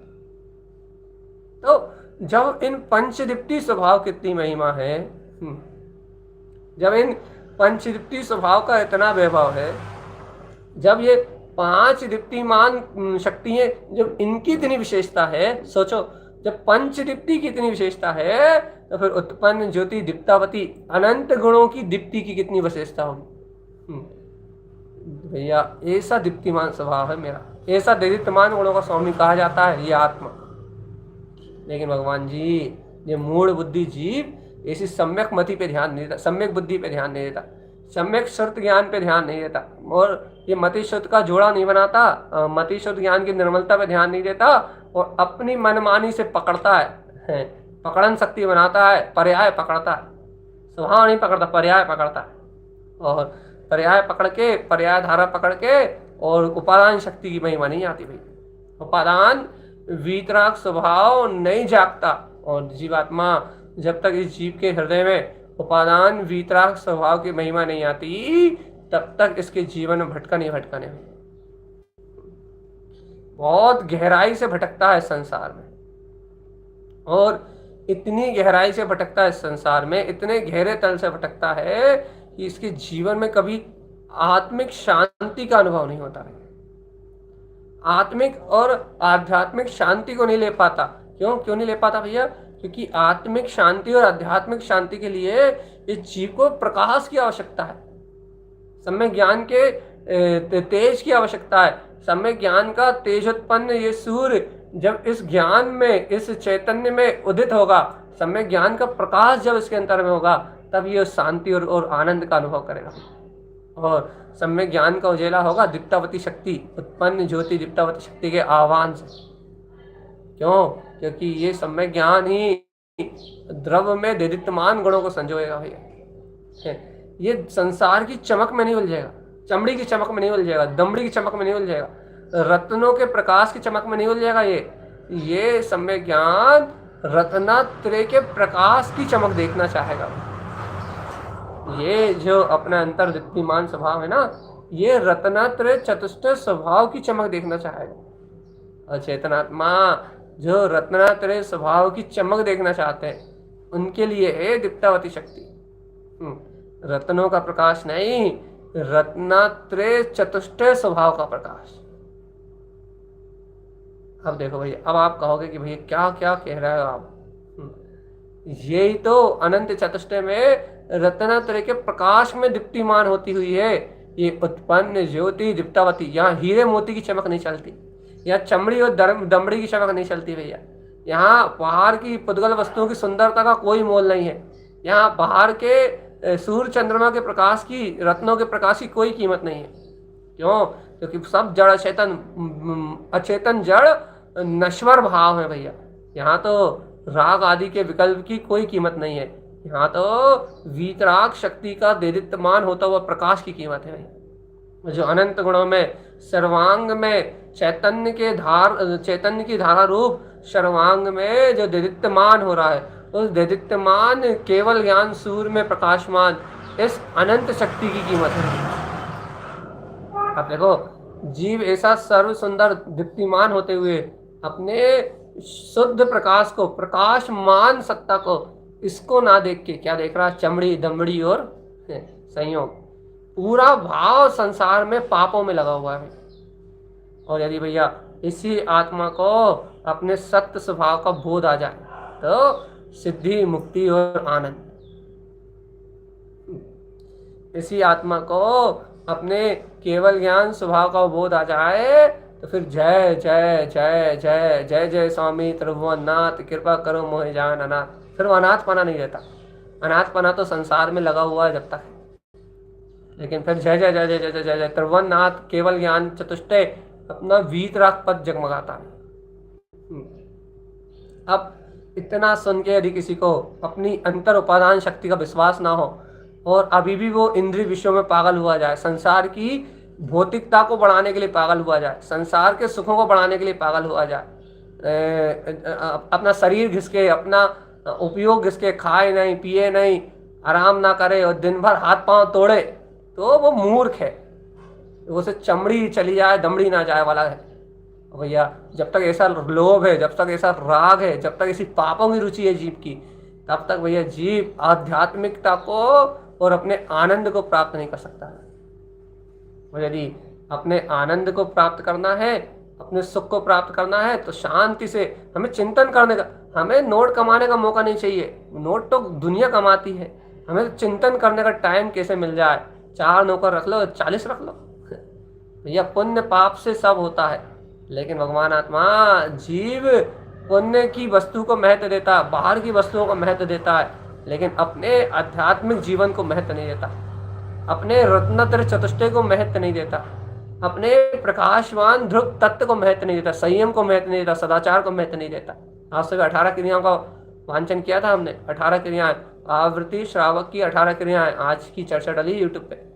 A: तो जब इन पंचदीप्ति स्वभाव की इतनी महिमा है, जब इन पंचदीप्ति स्वभाव का इतना वैभव है, जब ये 5 दीप्तिमान शक्ति है, जब इनकी इतनी विशेषता है, सोचो जब पंचदीप्ति की इतनी विशेषता है तो फिर उत्पन्न ज्योति दीप्तावती अनंत गुणों की दीप्ति की कितनी विशेषता होगी। भैया ऐसा दीप्तिमान स्वभाव है मेरा, ऐसा दीप्तिमान गुणों का स्वामी कहा जाता है ये आत्मा। लेकिन भगवान जी ये मूढ़ बुद्धि जीव ऐसी सम्यक मति पे ध्यान नहीं देता, सम्यक बुद्धि पे ध्यान नहीं देता, सम्यक श्रुत ज्ञान पे ध्यान नहीं देता, और ये मति श्रुत का जोड़ा नहीं बनाता, मति श्रुत ज्ञान की निर्मलता पे ध्यान नहीं देता, और अपनी मनमानी से पकड़ता है, पकड़न शक्ति बनाता है, पर्याय पकड़ता है, स्वभाव नहीं पकड़ता, पर्याय पकड़ता है। और पर्याय पकड़ के, पर्याय धारा पकड़ के, और उपादान शक्ति की महिमा नहीं आती भाई। उपादान वीतराग स्वभाव नहीं जागता, और जीवात्मा जब तक इस जीव के हृदय में उपादान वीतराग स्वभाव की महिमा नहीं आती, तब तक इसके जीवन में भटका नहीं। बहुत गहराई से भटकता है संसार में, और इतनी गहराई से भटकता है संसार में, इतने गहरे तल से भटकता है कि इसके जीवन में कभी आत्मिक शांति का अनुभव नहीं होता है। आत्मिक और आध्यात्मिक शांति को नहीं ले पाता। क्यों नहीं ले पाता भैया? क्योंकि आत्मिक शांति और आध्यात्मिक शांति के लिए इस जीव को प्रकाश की आवश्यकता है, सम्यक ज्ञान के तेज की आवश्यकता है। सम्यक ज्ञान का तेजोत्पन्न ये सूर्य जब इस ज्ञान में, इस चैतन्य में उदित होगा, सम्यक ज्ञान का प्रकाश जब इसके अंतर में होगा, तब ये शांति और आनंद का अनुभव करेगा। और सम्यक ज्ञान का उजेला होगा दीप्तावती शक्ति, उत्पन्न ज्योति दीप्तावती शक्ति के आह्वान से। क्यों? क्योंकि ये सम्यक ज्ञान ही द्रव्य में दीप्तमान गुणों को संजोएगा भैया। ये संसार की चमक में नहीं उलझेगा, चमड़ी की चमक में नहीं उलझेगा, दमड़ी की चमक में नहीं उलझेगा, रत्नों के प्रकाश की चमक में नहीं उलझेगा। ये सम्यक ज्ञान रत्नात्रय के प्रकाश की चमक देखना चाहेगा। ये जो अपना अंतर दीप्तिमान स्वभाव है ना, ये रत्नात्रय चतुष्टय स्वभाव की चमक देखना चाहेगा। और चेतनात्मा जो रत्नात्रय स्वभाव की चमक देखना चाहते हैं, उनके लिए है दीप्तावती शक्ति। रत्नों का प्रकाश नहीं, रत्नात्रय चतुष्टय स्वभाव का प्रकाश। अब देखो भैया, अब आप कहोगे कि भैया क्या क्या कह रहे हो आप? यही तो अनंत चतुष्टय में रत्नात्रय के प्रकाश में दीप्तिमान होती हुई है ये उत्पन्न ज्योति दीप्तावती। यहाँ हीरे मोती की चमक नहीं चलती, यहाँ चमड़ी और दमड़ी की चमक नहीं चलती भैया। यहाँ बाहर की पुद्गल वस्तुओं की सुंदरता का कोई मोल नहीं है। यहाँ बाहर के सूर्य चंद्रमा के प्रकाश की, रत्नों के प्रकाश की कोई कीमत नहीं है। क्यों? क्योंकि सब जड़ अचेतन जड़ नश्वर भाव है भैया। यहाँ तो राग आदि के विकल्प की कोई कीमत नहीं है। यहाँ तो वीतराग शक्ति का दीप्तमान होता हुआ प्रकाश की कीमत है भैया। जो अनंत गुणों में सर्वांग में चैतन्य की धारा रूप सर्वांग में जो दीप्तमान हो रहा है, उस दीप्तमान केवल ज्ञान सूर्य में प्रकाशमान इस अनंत शक्ति की कीमत है। आप देखो, जीव ऐसा सर्व सुंदर दीप्तिमान होते हुए अपने शुद्ध प्रकाश को, प्रकाशमान सत्ता को, इसको ना देख के क्या देख रहा? चमड़ी दमड़ी और संयोग। पूरा भाव संसार में पापों में लगा हुआ है। और यदि भैया इसी आत्मा को अपने सत्य स्वभाव का बोध आ जाए तो सिद्धि, मुक्ति और आनंद। इसी आत्मा को अपने केवल ज्ञान स्वभाव का बोध आ जाए तो फिर जय जय जय जय जय जय स्वामी त्रिभुवननाथ कृपा करो मोहि जान अनाथ। फिर वो अनाथपना नहीं रहता। अनाथपना तो संसार में लगा हुआ है जब तक है, लेकिन फिर जय जय जय जय जय जय जय जय त्रिभुवननाथ केवल ज्ञान चतुष्टय अपना वीतराग पद जगमगाता है। अब इतना सुन के यदि किसी को अपनी अंतर उपादान शक्ति का विश्वास ना हो और अभी भी वो इंद्रिय विषयों में पागल हुआ जाए, संसार की भौतिकता को बढ़ाने के लिए पागल हुआ जाए, संसार के सुखों को बढ़ाने के लिए पागल हुआ जाए, अपना शरीर घिसके, अपना उपयोग घिसके, खाए नहीं पिए नहीं, आराम ना करे और दिन भर हाथ पांव तोड़े, तो वो मूर्ख है। उसे चमड़ी चली जाए दमड़ी ना जाए वाला है भैया। जब तक ऐसा लोभ है, जब तक ऐसा राग है, जब तक ऐसी पापों की रुचि है जीव की, तब तक भैया जीव आध्यात्मिकता को और अपने आनंद को प्राप्त नहीं कर सकता है। और यदि अपने आनंद को प्राप्त करना है, अपने सुख को प्राप्त करना है, तो शांति से हमें चिंतन करने का, हमें नोट कमाने का मौका नहीं चाहिए, नोट तो दुनिया कमाती है। हमें चिंतन करने का टाइम कैसे मिल जाए। 4 नौकर रख लो, 40 रख लो भैया। पुण्य पाप से सब होता है, लेकिन भगवान आत्मा जीव पुण्य की वस्तु को महत्व देता, बाहर की वस्तुओं को महत्व देता है, लेकिन अपने आध्यात्मिक जीवन को महत्व नहीं देता, अपने रत्नत्र चतुष्टय को महत्व नहीं देता, अपने प्रकाशवान ध्रुव तत्व को महत्व नहीं देता, संयम को महत्व नहीं देता, सदाचार को महत्व नहीं देता। आज सुबह 18 क्रियाओं का वांचन किया था हमने। 18 क्रियाएं, आवृत्ति श्रावक की 18 क्रियाएं आज की चर्चा डली यूट्यूब पे।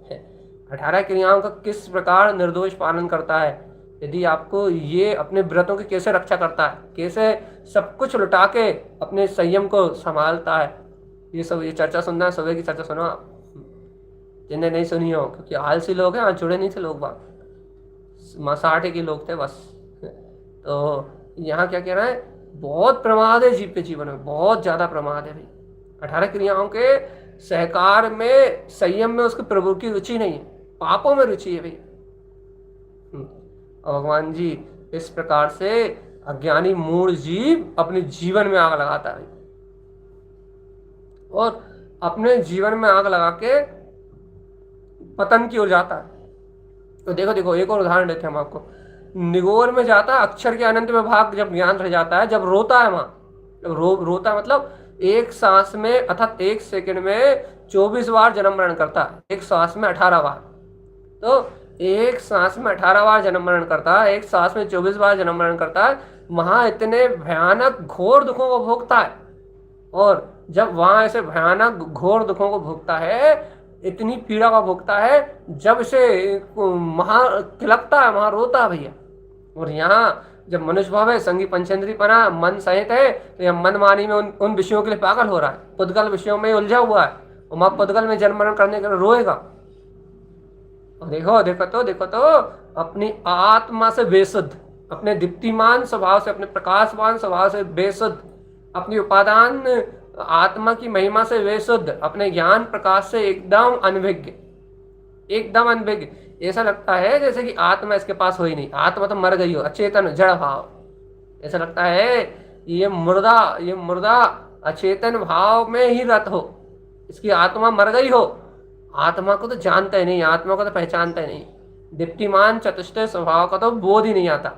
A: 18 क्रियाओं का किस प्रकार निर्दोष पालन करता है, यदि आपको ये अपने व्रतों की कैसे रक्षा करता है, कैसे सब कुछ लुटा के अपने संयम को संभालता है, ये सब ये चर्चा सुनना है। सुबह की चर्चा सुनो आप, जिन्हें नहीं सुनी हो, क्योंकि आलसी लोग हैं, आज जुड़े नहीं थे लोग, बात 60 के लोग थे बस। तो यहाँ क्या कह रहा है, बहुत प्रमाद है जीव के जीवन में, बहुत ज्यादा प्रमाद है भाई। 18 क्रियाओं के सहकार में, संयम में उसके प्रभु की रुचि नहीं है, पापों में रुचि है भाई। और भगवान जी इस प्रकार से अज्ञानी मूढ़ जीव अपने जीवन में आग लगाता है और अपने जीवन में आग लगा के पतन की ओर जाता है। तो देखो देखो एक और उदाहरण देते हैं हम आपको। निगोर में जाता है, अक्षर के अनंत में भाग जब ज्ञान रह जाता है, जब रोता है वहां, रोता मतलब एक सांस में अर्थात 1 सेकंड में 24 बार जन्म मरण करता है, एक सांस में 18 बार। तो एक सांस में 18 बार जन्म मरण करता है, एक सांस में 24 बार जन्म मरण करता है, वहां इतने भयानक घोर दुखों को भोगता है। और जब वहां ऐसे भयानक घोर दुखों को भोगता है, इतनी पीड़ा का भोगता है, जब इसे वहां तिलकता है, वहां रोता है भैया। और यहाँ जब मनुष्य भाव है, संगी पंचेंद्री पना, मन सहित है, तो यह मनमानी में उन विषयों के लिए पागल हो रहा है, पुद्गल विषयों में उलझा हुआ है, और वहां पुद्गल में जन्म मरण करने के लिए रोएगा। और देखो तो अपनी आत्मा से बेसुद्ध, अपने दीप्तिमान स्वभाव से, अपने प्रकाशवान स्वभाव से बेसुद्ध, अपनी उपादान आत्मा की महिमा से बेसुद्ध, अपने ज्ञान प्रकाश से एकदम अनभिज्ञ, एकदम अनभिज्ञ। ऐसा लगता है जैसे कि आत्मा इसके पास हो ही नहीं, आत्मा तो मर गई हो, अचेतन जड़ भाव। ऐसा लगता है ये मुर्दा अचेतन भाव में ही रत हो, इसकी आत्मा मर गई हो। आत्मा को तो जानता ही नहीं, आत्मा को तो पहचानता ही नहीं, दीप्तिमान चतुष्टय स्वभाव का तो बोध ही नहीं आता।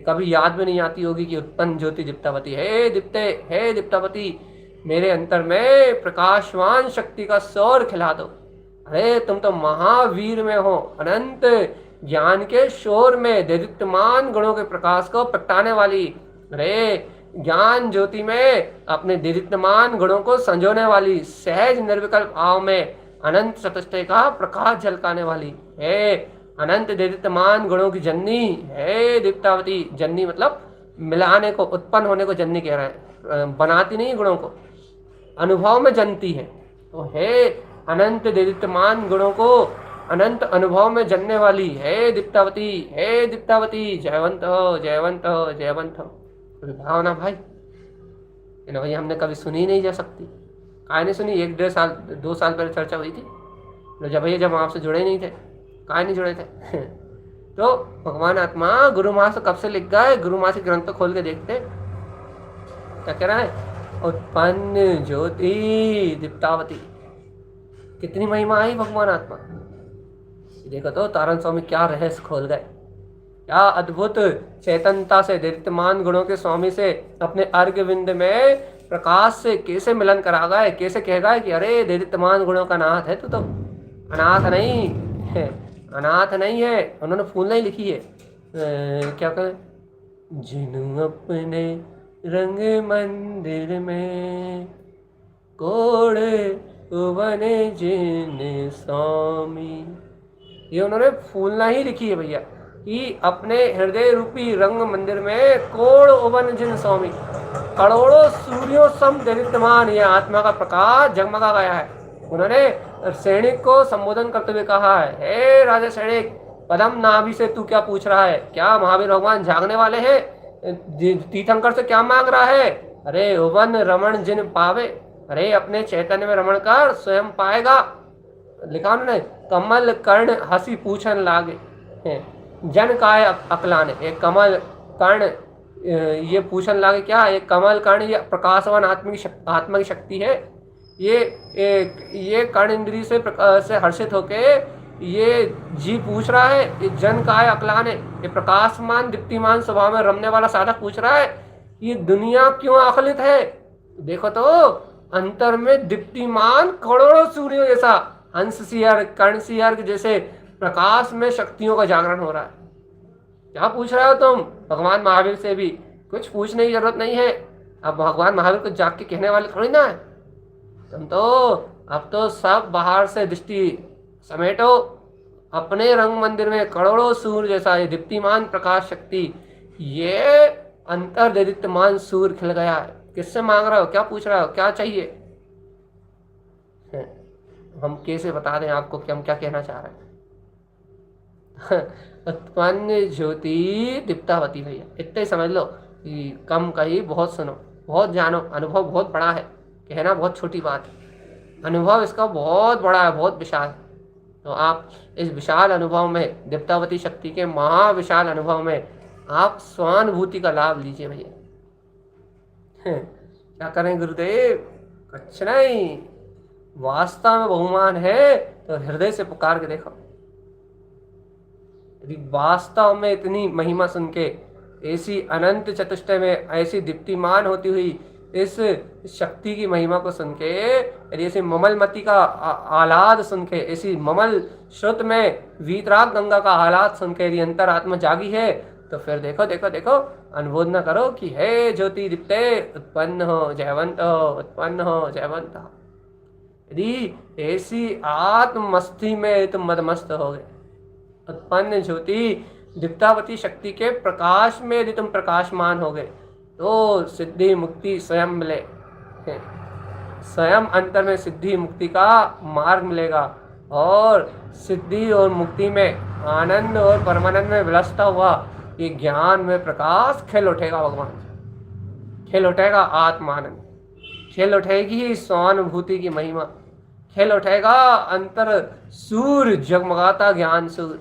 A: कभी याद भी नहीं आती होगी कि उत्पन्न ज्योति दीप्तावती, हे दीप्तावती, मेरे अंतर में प्रकाशवान शक्ति का सौर खिला दो। अरे तुम तो महावीर में हो, अनंत ज्ञान के शोर में दीप्तिमान गुणों के प्रकाश को प्रगटाने वाली, अरे ज्ञान ज्योति में अपने दीप्तिमान गुणों को संजोने वाली, सहज निर्विकल्प भाव में अनंत चतुष्टय का प्रकाश झलकाने वाली, हे अनंत दीप्तिमान गुणों की जननी, हे दीप्तावती। जननी मतलब मिलाने को, उत्पन्न होने को जननी कह रहे हैं, बनाती नहीं गुणों को, अनुभव में जनती है। तो हे अनंत दीप्तिमान गुणों को अनंत अनुभव में जनने वाली, हे दीप्तावती, हे दीप्तावती, जयवंत हो, जयवंत हो, जयवंत हो। भावना भाई, भाई हमने कभी सुनी नहीं जा सकती, काहे नहीं सुनी। 1 डेढ़ साल 2 साल पहले चर्चा हुई थी, जब हम आपसे जुड़े नहीं थे, काहे नहीं जुड़े थे। तो भगवान आत्मा गुरु माँ से कब से लिख गए, गुरु माँ से ग्रंथ खोल के देखते क्या कह रहा है, उत्पन्न ज्योति दीप्तावती, कितनी महिमा आई भगवान आत्मा। देखो तो तारण स्वामी क्या रहस्य खोल गए, क्या अद्भुत चैतन्यता से दीप्तमान गुणों के स्वामी से अपने अर्घविंद में प्रकाश से कैसे मिलन करा गए, कैसे कह गए कि अरे दीप्तमान गुणों का नाथ है तू तो, अनाथ नहीं है, अनाथ नहीं है। उन्होंने फूल नहीं लिखी है, क्या कहें, जिन अपने रंग मंदिर में कोड़े बने जिन स्वामी, ये उन्होंने फूलना ही लिखी है भैया, कि अपने हृदय रूपी रंग मंदिर में कोड़ उबन जिन स्वामी, करोड़ों सूर्यों सम दीप्तमान यह आत्मा का प्रकाश जगमगा गया है। उन्होंने सैनिक को संबोधन करते हुए कहा है, हे राजा सैनिक, पदम नाभि से तू क्या पूछ रहा है, क्या महावीर भगवान जागने वाले हैं, तीर्थंकर से क्या मांग रहा है, अरे उबन रमण जिन पावे, अरे अपने चैतन्य में रमण कर स्वयं पाएगा। लिखा उन्होंने, कमल कर्ण हंसी पूछन लागे, जन काय अकलाने, एक कमल कर्ण ये पूछन लागे क्या, एक कमल कर्ण ये प्रकाशवान आत्मा की शक्ति है, ये कर्ण इंद्री से हर्षित होके ये जी पूछ रहा है, ये जन काय अकलाने, ये प्रकाशमान दीप्तिमान स्वभाव में रमने वाला साधक पूछ रहा है, ये दुनिया क्यों आकलित है। देखो तो अंतर में दीप्तिमान करोड़ों सूर्यों जैसा हंस सियर कर्ण सियर के जैसे प्रकाश में शक्तियों का जागरण हो रहा है। क्या पूछ रहे हो तुम भगवान महावीर से भी, कुछ पूछने की जरूरत नहीं है। अब भगवान महावीर को जाग के कहने वाले थोड़ी ना है तुम तो, अब तो सब बाहर से दृष्टि समेटो, अपने रंग मंदिर में करोड़ों सूर्य जैसा ये दीप्तिमान प्रकाश शक्ति, ये अंतर दीप्तिमान सूर्य खिल गया है। किससे मांग रहे हो, क्या पूछ रहे हो, क्या चाहिए, हम कैसे बता दें आपको कि हम क्या कहना चाह रहे हैं। उत्पन्न ज्योति दीप्तावती भैया, इतना ही समझ लो कि कम कही बहुत सुनो, बहुत जानो, अनुभव बहुत बड़ा है, कहना बहुत छोटी बात है, अनुभव इसका बहुत बड़ा है, बहुत विशाल है। तो आप इस विशाल अनुभव में, दीप्तावती शक्ति के महाविशाल अनुभव में आप स्वानुभूति का लाभ लीजिए भैया। क्या करें गुरुदेव, कुछ नहीं, वास्तव में बहुमान है तो हृदय से पुकार के देखो। यदि वास्तव में इतनी महिमा सुन के, ऐसी अनंत चतुष्टय में ऐसी दीप्तिमान होती हुई इस शक्ति की महिमा को सुन के, यदि ऐसी ममलमती का आह्लाद सुन के, ऐसी ममल श्रुत में वीतराग गंगा का आह्लाद सुन के यदि अंतरात्मा जागी है, तो फिर देखो देखो देखो, अनुमोदना करो कि हे ज्योति दीप्ते, उत्पन्न हो जयवंत हो, उत्पन्न हो जयवंत हो। यदि ऐसी आत्म मस्ती में तुम मदमस्त हो गए, उत्पन्न ज्योति दीप्तावती शक्ति के प्रकाश में यदि तुम प्रकाशमान हो गए, तो सिद्धि मुक्ति स्वयं मिले, स्वयं अंतर में सिद्धि मुक्ति का मार्ग मिलेगा, और सिद्धि और मुक्ति में आनंद और परमानंद में विलसता हुआ ये ज्ञान में प्रकाश खिल उठेगा। भगवान खिल उठेगा आत्मानंद, खिल उठेगी स्वानुभूति की महिमा, खिल उठेगा अंतर सूर्य जगमगाता ज्ञान सूर्य।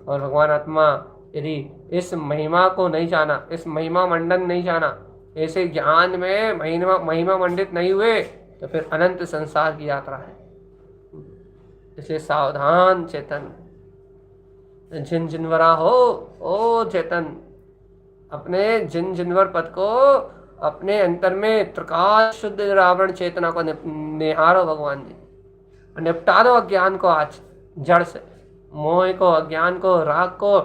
A: और भगवान आत्मा यदि इस महिमा को नहीं जाना, इस महिमा मंडन नहीं जाना, ऐसे ज्ञान में महिमा मंडित नहीं हुए, तो फिर अनंत संसार की यात्रा है। इसलिए सावधान चेतन, जिन जिनवरा हो ओ चेतन, अपने जिन जिनवर पद को अपने अंतर में प्रकाश शुद्ध रावण चेतना को निहारो भगवान जी, और निपटा दो अज्ञान को आज जड़ से, मोह को, अज्ञान को, राग को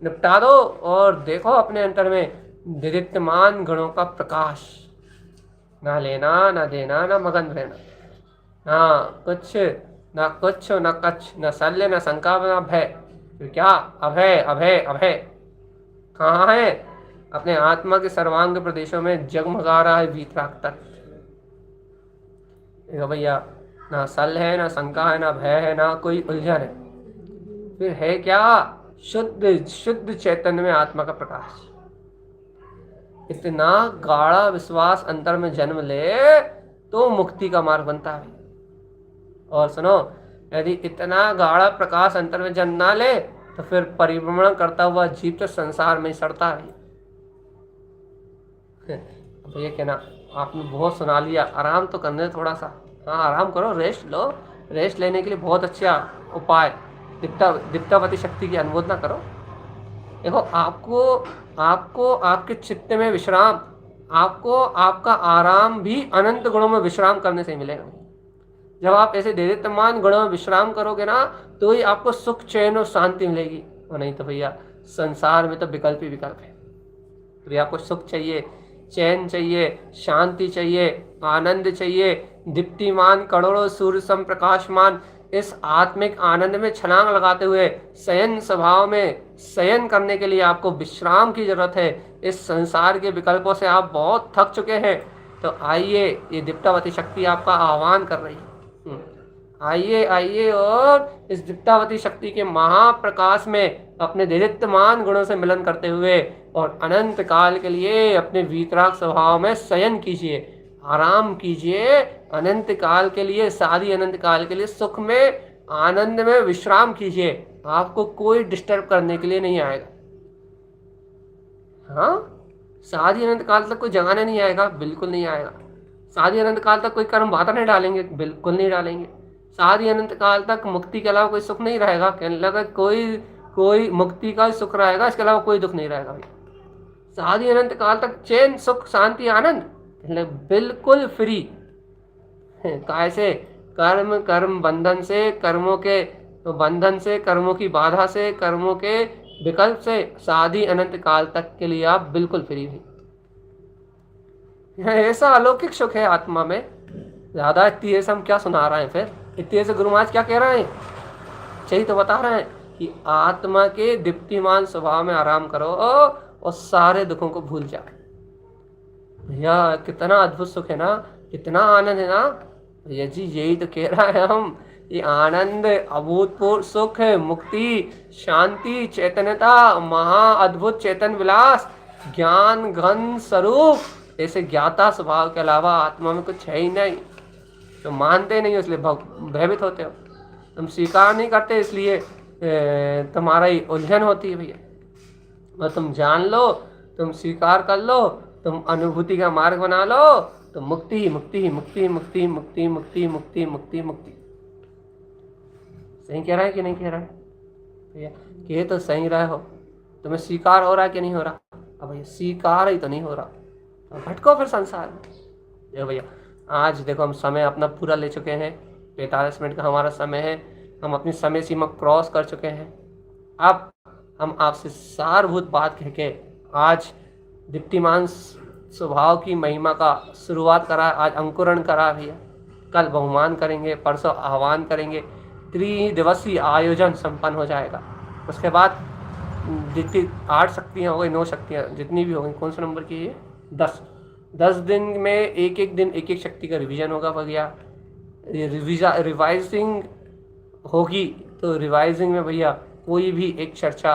A: निपटा दो, और देखो अपने अंतर में दीप्तमान गुणों का प्रकाश। ना लेना ना देना ना मगन रहना, ना कुछ ना कुछ ना कछ, ना शल्य ना शंका ना भय, फिर क्या, अभय अभय अभय कहाँ है, अपने आत्मा के सर्वांग प्रदेशों में जगमगा रहा है वीतराग तत्व। भैया ना सल है, ना शंका है, ना भय है, ना कोई उलझन है, फिर है क्या, शुद्ध शुद्ध चैतन्य में आत्मा का प्रकाश। इतना गाढ़ा विश्वास अंतर में जन्म ले तो मुक्ति का मार्ग बनता है। और सुनो, यदि इतना गाढ़ा प्रकाश अंतर में जन्म ना ले, तो फिर परिभ्रमण करता हुआ जीव तो संसार में सड़ता है। ये कहना आपने बहुत सुना लिया, आराम तो करने थोड़ा सा, हाँ आराम करो, रेस्ट लो, रेस्ट लेने के लिए बहुत अच्छा उपाय, दीप्तावती शक्ति की अनुमोदना करो। देखो आपको आपको आपके चित्त में विश्राम, आपको आपका आराम भी अनंत गुणों में विश्राम करने से मिलेगा। जब आप ऐसे दैदित्यमान गुणों में विश्राम करोगे ना, तो ही आपको सुख, चैन और शांति मिलेगी। और नहीं तो भैया संसार में तो विकल्प ही विकल्प है। तो आपको सुख चाहिए, चैन चाहिए, शांति चाहिए, आनंद चाहिए, दीप्तिमान करोड़ों सूर्य सम प्रकाशमान इस आत्मिक आनंद में छलांग लगाते हुए शयन स्वभाव में शयन करने के लिए आपको विश्राम की जरूरत है। इस संसार के विकल्पों से आप बहुत थक चुके हैं। तो आइए, ये दीप्तावती शक्ति आपका आह्वान कर रही है। आइए आइए और इस दीप्तावती शक्ति के महाप्रकाश में अपने दैदित्यमान गुणों से मिलन करते हुए और अनंत काल के लिए अपने वीतराग स्वभाव में शयन कीजिए, आराम कीजिए। अनंत काल के लिए, सारी अनंत काल के लिए सुख में, आनंद में विश्राम कीजिए। आपको कोई डिस्टर्ब करने के लिए नहीं आएगा। हाँ, सारी अनंत काल तक कोई जगाने नहीं आएगा, बिल्कुल नहीं आएगा। सारी अनंत काल तक कोई कर्म बाधा नहीं डालेंगे, बिल्कुल नहीं डालेंगे। सारी अनंत काल तक मुक्ति के अलावा कोई सुख नहीं रहेगा। कहने लगा कोई मुक्ति का सुख रहेगा, इसके अलावा कोई दुख नहीं रहेगा। सारी अनंत काल तक चैन, सुख, शांति, आनंद, बिल्कुल फ्री। कैसे? कर्म बंधन से, कर्मों के बंधन से, कर्मों की बाधा से, कर्मों के विकल्प से सारी अनंत काल तक के लिए आप बिल्कुल फ्री हुई। ऐसा अलौकिक सुख है आत्मा में। ज्यादा इतनी ऐसा हम क्या सुना रहे हैं? फिर इतने से गुरु महाराज क्या कह रहे हैं? सही तो बता रहे हैं कि आत्मा के दीप्तिमान स्वभाव में आराम करो और सारे दुखों को भूल जाओ। भैया कितना अद्भुत सुख है ना, कितना आनंद है ना भैया जी। यही तो कह रहा है हम, ये आनंद, अभूतपूर्व सुख, मुक्ति, शांति, चैतन्यता, महा अद्भुत चेतन विलास, ज्ञान घन स्वरूप, ऐसे ज्ञाता स्वभाव के अलावा आत्मा में कुछ है ही नहीं। तो मानते नहीं, इसलिए भयभीत होते हो। तुम स्वीकार नहीं करते, इसलिए तुम्हारा ही उलझन होती है भैया। और तुम जान लो, तुम स्वीकार कर लो, तुम अनुभूति का मार्ग बना लो, तो मुक्ति मुक्ति मुक्ति मुक्ति मुक्ति मुक्ति मुक्ति मुक्ति मुक्ति। सही कह रहा है कि नहीं कह रहा है भैया? कह तो सही रहे हो। तुम्हें स्वीकार हो रहा है कि नहीं हो रहा? अब भैया स्वीकार ही तो नहीं हो रहा, तो भटको फिर संसार में। देखो भैया, आज देखो हम समय अपना पूरा ले चुके हैं। 45 मिनट का हमारा समय है। हम अपनी समय सीमा क्रॉस कर चुके हैं। अब हम आपसे सारभूत बात कह के आज दीप्तिमान स्वभाव की महिमा का शुरुआत करा। आज अंकुरण करा भैया। कल बहुमान करेंगे, परसों आह्वान करेंगे। 3 दिवसीय आयोजन संपन्न हो जाएगा। उसके बाद जितनी 8 शक्तियाँ हो गई, 9 शक्तियाँ जितनी भी हो गई, कौन सा नंबर की है? 10 दिन में एक दिन एक शक्ति का रिवीजन होगा भैया। रिवाइजिंग होगी, तो रिवाइजिंग में भैया कोई भी एक चर्चा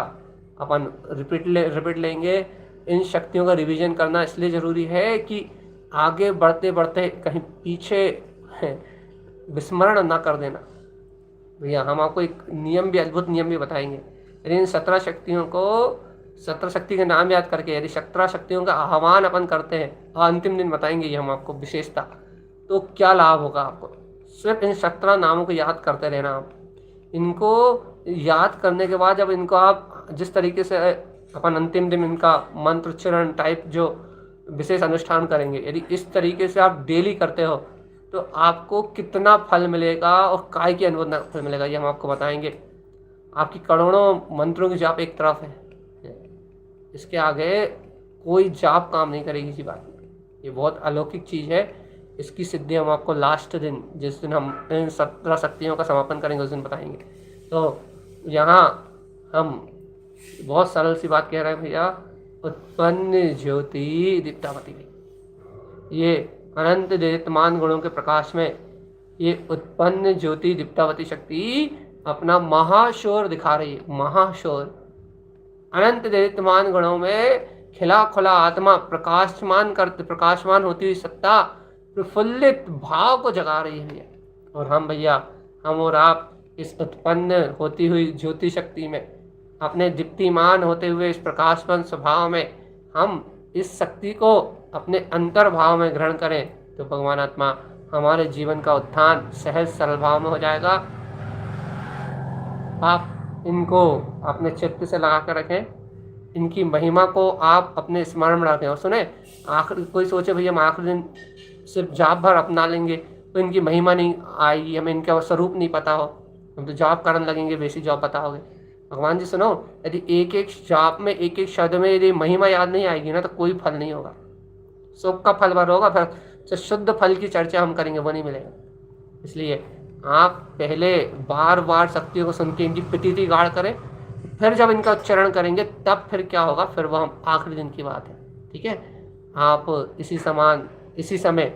A: अपन रिपीट लेंगे। इन शक्तियों का रिवीजन करना इसलिए ज़रूरी है कि आगे बढ़ते बढ़ते कहीं पीछे विस्मरण ना कर देना भैया। हम आपको एक नियम भी, अद्भुत नियम भी बताएंगे। यदि इन 17 शक्तियों को, 17 शक्ति के नाम याद करके यदि 17 शक्तियों का आह्वान अपन करते हैं, अंतिम दिन बताएंगे ये हम आपको विशेषता, तो क्या लाभ होगा आपको। सिर्फ इन 17 नामों को याद करते रहना। आप इनको याद करने के बाद जब इनको आप जिस तरीके से अपन अंतिम दिन इनका मंत्र उच्चारण टाइप जो विशेष अनुष्ठान करेंगे, यदि इस तरीके से आप डेली करते हो तो आपको कितना फल मिलेगा और काय की अनुमोदना फल मिलेगा, ये हम आपको बताएंगे। आपकी करोड़ों मंत्रों की जाप एक तरफ है, इसके आगे कोई जाप काम नहीं करेगी इसी बात में। ये बहुत अलौकिक चीज़ है। इसकी सिद्धि हम आपको लास्ट दिन, जिस दिन हम इन 17 शक्तियों का समापन करेंगे, उस दिन बताएंगे। तो यहाँ हम बहुत सरल सी बात कह रहे हैं भैया। उत्पन्न ज्योति दीप्तावती, ये अनंत दैदित्यमान गुणों के प्रकाश में ये उत्पन्न ज्योति दीप्तावती शक्ति अपना महाशोर दिखा रही है। महाशोर, अनंत दैदित्यमान गुणों में खिला खुला आत्मा, प्रकाशमान होती हुई सत्ता, प्रफुल्लित भाव को जगा रही है। और हम भैया, हम और आप इस उत्पन्न होती हुई ज्योति शक्ति में, अपने दीप्तिमान होते हुए इस प्रकाशमान स्वभाव में हम इस शक्ति को अपने अंतर्भाव में ग्रहण करें, तो भगवान आत्मा हमारे जीवन का उत्थान सहज सरल भाव में हो जाएगा। आप इनको अपने चित्त से लगा कर रखें, इनकी महिमा को आप अपने स्मरण में रखें। और सुने, आखिर कोई सोचे भैया हम आखिरी दिन सिर्फ जाप भर अपना लेंगे तो इनकी महिमा नहीं आएगी, हमें इनका स्वरूप नहीं पता हो, हम तो जाप करने लगेंगे, वैसी जाप बताओगे। भगवान जी सुनो, यदि एक एक जाप में एक एक शब्द में यदि महिमा याद नहीं आएगी ना तो कोई फल नहीं होगा, सुख का फल भर होगा, फिर शुद्ध फल की चर्चा हम करेंगे वो नहीं मिलेगा। इसलिए आप पहले बार बार शक्तियों को सुन के इनकी प्रतीति गाढ़ करें, फिर जब इनका उच्चारण करेंगे तब फिर क्या होगा, फिर वह हम आखिरी दिन की बात है। ठीक है, आप इसी समय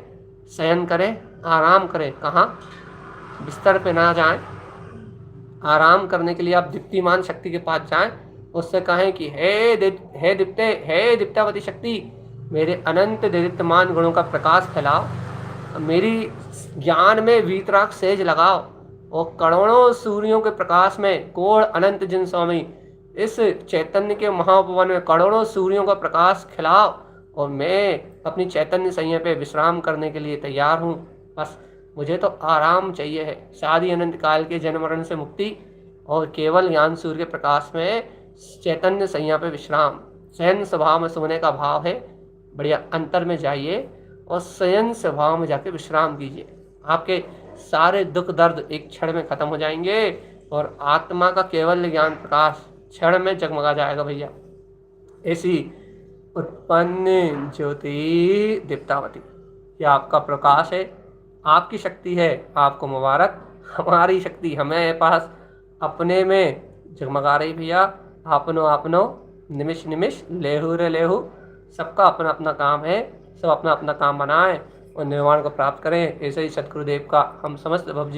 A: शयन करें, आराम करें। कहाँ? बिस्तर पे ना जाएं, आराम करने के लिए आप दीप्तिमान शक्ति के पास जाएं, उससे कहें कि हे दीप्तावती शक्ति, मेरे अनंत दीप्तमान गुणों का प्रकाश फैलाओ, मेरी ज्ञान में वीतराग सेज लगाओ और करोड़ों सूर्यों के प्रकाश में कोण अनंत जिन स्वामी इस चैतन्य के महाउपवन में करोड़ों सूर्यों का प्रकाश खिलाओ और मैं अपनी चैतन्य संयम पे विश्राम करने के लिए तैयार हूँ। बस मुझे तो आराम चाहिए है, शादी अनंत काल के जन्म मरण से मुक्ति और केवल ज्ञान सूर्य के प्रकाश में चैतन्य संयम पे विश्राम। शयन स्वभाव में सोने का भाव है, बढ़िया अंतर में जाइए और शयन स्वभाव में जाके विश्राम कीजिए। आपके सारे दुख दर्द एक क्षण में खत्म हो जाएंगे और आत्मा का केवल ज्ञान प्रकाश क्षण में जगमगा जाएगा भैया। ऐसी उत्पन्न ज्योति दीप्तावती, ये आपका प्रकाश है, आपकी शक्ति है, आपको मुबारक। हमारी शक्ति हमें पास अपने में जगमगा रही भैया। आपनो निमिष निमिष लेहू रे लेहू, सबका अपना अपना काम है, सब अपना अपना काम बनाएं और निर्वाण को प्राप्त करें। ऐसे ही सतगुरुदेव का हम समस्त भव